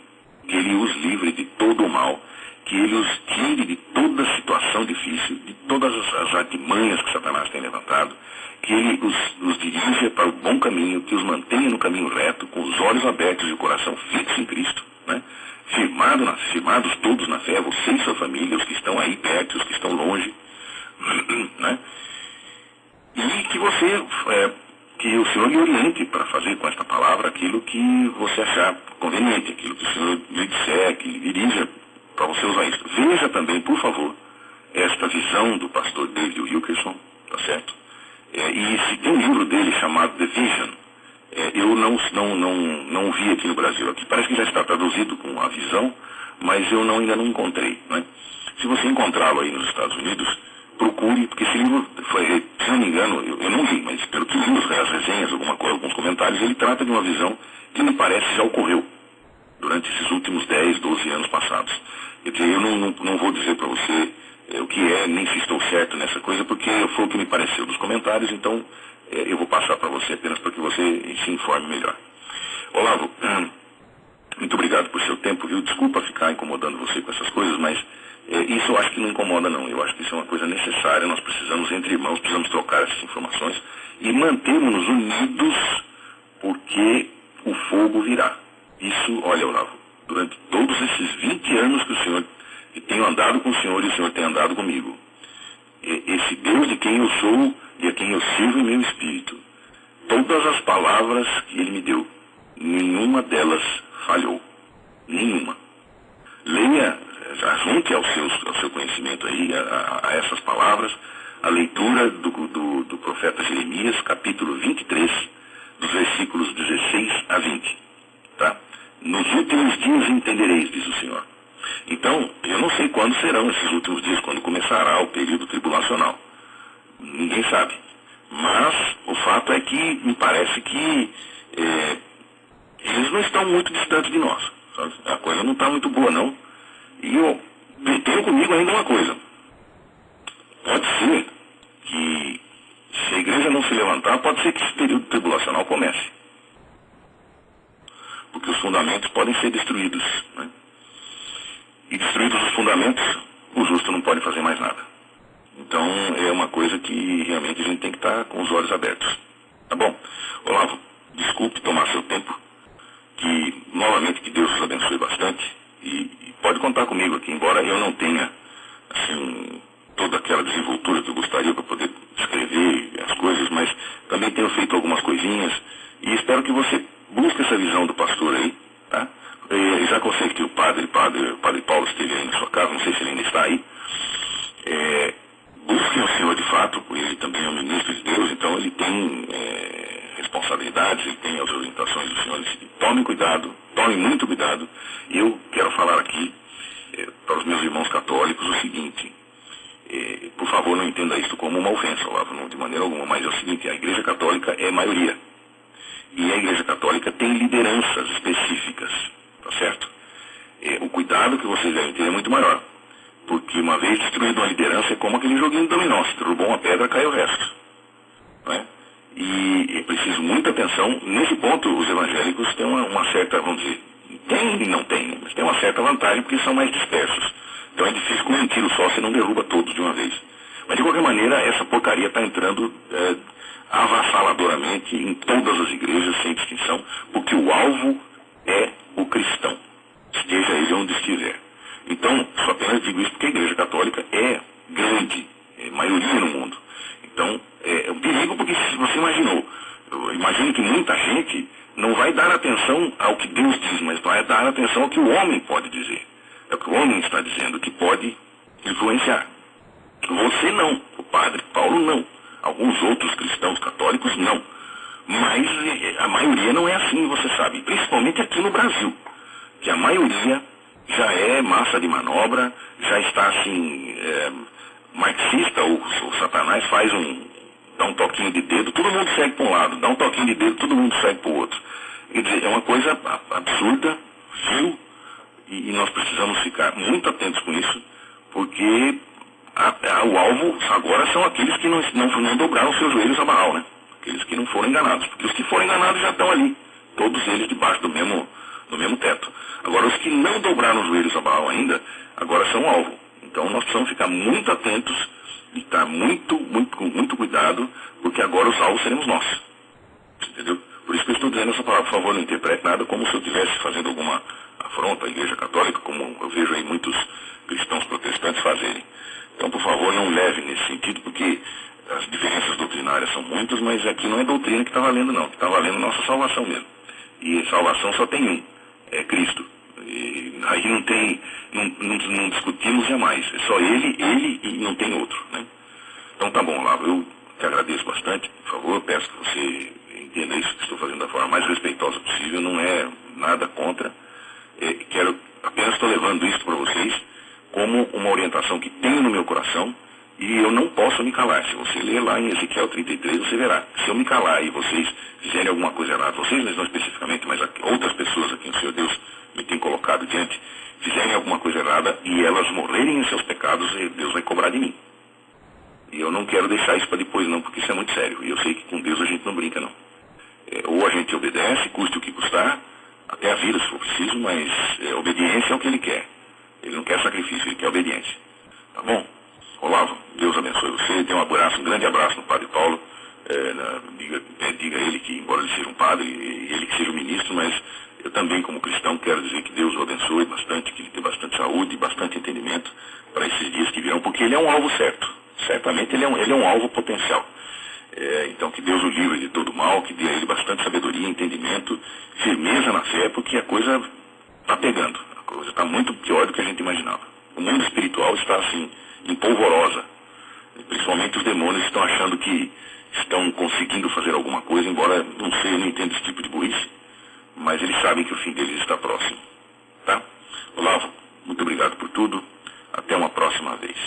que Ele os livre de todo o mal, que Ele os tire de toda situação difícil, de todas as artimanhas que Satanás tem levantado, que Ele os dirija para o bom caminho, que os mantenha no caminho reto, com os olhos abertos e o coração fixo em Cristo, né? Firmados todos na fé, você e sua família, os que estão aí perto, os que estão longe, né? E que o Senhor lhe oriente para fazer com esta palavra aquilo que você achar conveniente, aquilo que o Senhor lhe disser, que lhe dirija para você usar isso. Veja também, por favor, esta visão do pastor David Wilkerson, tá certo? E se tem um livro dele chamado The Vision, eu não vi aqui no Brasil. Aqui parece que já está traduzido com a visão, mas eu ainda não encontrei, né? Se você encontrá-lo aí nos Estados Unidos, procure, porque esse livro, se não me engano, eu não li, mas pelo que li as resenhas, alguns comentários, ele trata de uma visão que me parece já ocorreu durante esses últimos 10, 12 anos passados. Quer dizer, eu não vou dizer para você o que é, nem se estou certo nessa coisa, porque foi o que me pareceu dos comentários, então eu vou passar para você apenas para que você se informe melhor. Olavo, muito obrigado por seu tempo, viu? Desculpa ficar incomodando você com essas coisas, mas isso eu acho que não incomoda, não. Eu acho que isso é uma coisa necessária. Nós precisamos, entre irmãos, precisamos trocar essas informações e mantermos-nos unidos, porque o fogo virá. Isso, olha, Olavo, durante todos esses 20 anos que o Senhor, que tenho andado com o Senhor e o Senhor tem andado comigo, esse Deus de quem eu sou e a quem eu sirvo em meu espírito, todas as palavras que Ele me deu, nenhuma delas falhou. Nenhuma. Leia, junte ao seu conhecimento aí, a essas palavras, a leitura do profeta Jeremias, capítulo 23, dos versículos 16 a 20. Tá? Nos últimos dias entendereis, diz o Senhor. Então, eu não sei quando serão esses últimos dias, quando começará o período tribulacional. Ninguém sabe. Mas o fato é que me parece que eles não estão muito distantes de nós. Sabe? A coisa não está muito boa, não. E eu tenho comigo ainda uma coisa. Pode ser que, se a igreja não se levantar, pode ser que esse período tribulacional comece. Porque os fundamentos podem ser destruídos, né? E destruídos os fundamentos, o justo não pode fazer mais nada. Então, é uma coisa que realmente a gente tem que estar com os olhos abertos. Tá bom? Olavo, desculpe tomar seu tempo. Que, novamente, que Deus os abençoe bastante. E pode contar comigo aqui, embora eu não tenha, assim, toda aquela desenvoltura que eu gostaria para poder escrever as coisas, mas também tenho feito algumas coisinhas. E espero que você busque essa visão do pastor aí, tá? Já que eu sei que o padre Paulo esteve aí na sua casa, não sei se ele ainda está aí, busquem o Senhor de fato, ele também é um ministro de Deus, então ele tem responsabilidades, ele tem as orientações do Senhor. Tome cuidado, tome muito cuidado. E eu quero falar aqui para os meus irmãos católicos o seguinte, por favor, não entenda isso como uma ofensa, Olavo, de maneira alguma, mas é o seguinte, a Igreja Católica é maioria. E a Igreja Católica tem lideranças específicas, tá certo? O cuidado que vocês devem ter é muito maior, porque Porque uma vez destruída uma liderança é como aquele joguinho de dominó. Se derrubou uma pedra, cai o resto. Não é? E é preciso muita atenção. Nesse ponto, os evangélicos têm uma certa, vamos dizer, tem e não tem, né? Mas tem uma certa vantagem porque são mais dispersos. Então é difícil com um tiro só, você não derruba todos de uma vez. Mas de qualquer maneira, essa porcaria está entrando avassaladoramente em todas as igrejas, sem distinção, porque o alvo é o cristão, esteja ele onde estiver. Então, só apenas digo isso porque a Igreja Católica é grande, é maioria no mundo. Então, é um perigo porque se você imaginou, eu imagino que muita gente não vai dar atenção ao que Deus diz, mas vai dar atenção ao que o homem pode dizer. É o que o homem está dizendo que pode influenciar. Você não, o padre Paulo não, alguns outros cristãos católicos não. Mas a maioria não é assim, você sabe, principalmente aqui no Brasil, que a maioria já é massa de manobra, já está assim, marxista, o Satanás dá um toquinho de dedo, todo mundo segue para um lado, dá um toquinho de dedo, todo mundo segue para o outro. Quer dizer, é uma coisa absurda, vil, e nós precisamos ficar muito atentos com isso, porque o alvo agora são aqueles que não dobraram seus joelhos a Baal, né? Aqueles que não foram enganados, porque os que foram enganados já estão ali, todos eles debaixo do mesmo teto. Agora, os que não dobraram os joelhos a Baal ainda, agora são alvo. Então, nós precisamos ficar muito atentos e estar com muito cuidado, porque agora os alvos seremos nós. Entendeu? Por isso que eu estou dizendo essa palavra, por favor, não interprete nada como se eu estivesse fazendo alguma afronta à Igreja Católica, como eu vejo aí muitos cristãos protestantes fazerem. Então, por favor, não leve nesse sentido, porque as diferenças doutrinárias são muitas, mas aqui não é doutrina que está valendo, não. O que está valendo é nossa salvação mesmo. E salvação só tem um, é Cristo. E aí não discutimos jamais. É só ele e não tem outro, né? Então tá bom, Olavo, eu te agradeço bastante. Por favor, eu peço que você entenda isso que estou fazendo da forma mais respeitosa possível. Não é nada contra. Apenas estou levando isso para vocês como uma orientação que tenho no meu coração e eu não posso me calar. Se você ler lá em Ezequiel 33, você verá. Se eu me calar e vocês fizerem alguma coisa errada, vocês não especificamente, mas outras pessoas a quem o Senhor Deus me tem colocado diante, fizerem alguma coisa errada e elas morrerem em seus pecados, Deus vai cobrar de mim. E eu não quero deixar isso para depois não, porque isso é muito sério. E eu sei que com Deus a gente não brinca não. Ou a gente obedece, custe o que custar, até a vida se for preciso, mas obediência é o que Ele quer. Ele não quer sacrifício, Ele quer obediência. Tá bom? Olavo, Deus abençoe você. Dê um grande abraço no Padre Paulo. Diga a ele que, embora ele seja um padre, e ele que seja um ministro, mas eu também, como cristão, quero dizer que Deus o abençoe bastante, que ele tenha bastante saúde e bastante entendimento para esses dias que virão, porque ele é um alvo certo. Certamente ele é um alvo potencial. Então que Deus o livre de todo mal, que dê a ele bastante sabedoria, entendimento, firmeza na fé, porque a coisa está pegando. A coisa está muito pior do que a gente imaginava. O mundo espiritual está assim, empolvorosa. Principalmente os demônios estão achando que estão conseguindo fazer alguma coisa, embora não sei, eu não entendo esse tipo de burrice, mas eles sabem que o fim deles está próximo. Tá? Olavo, muito obrigado por tudo. Até uma próxima vez.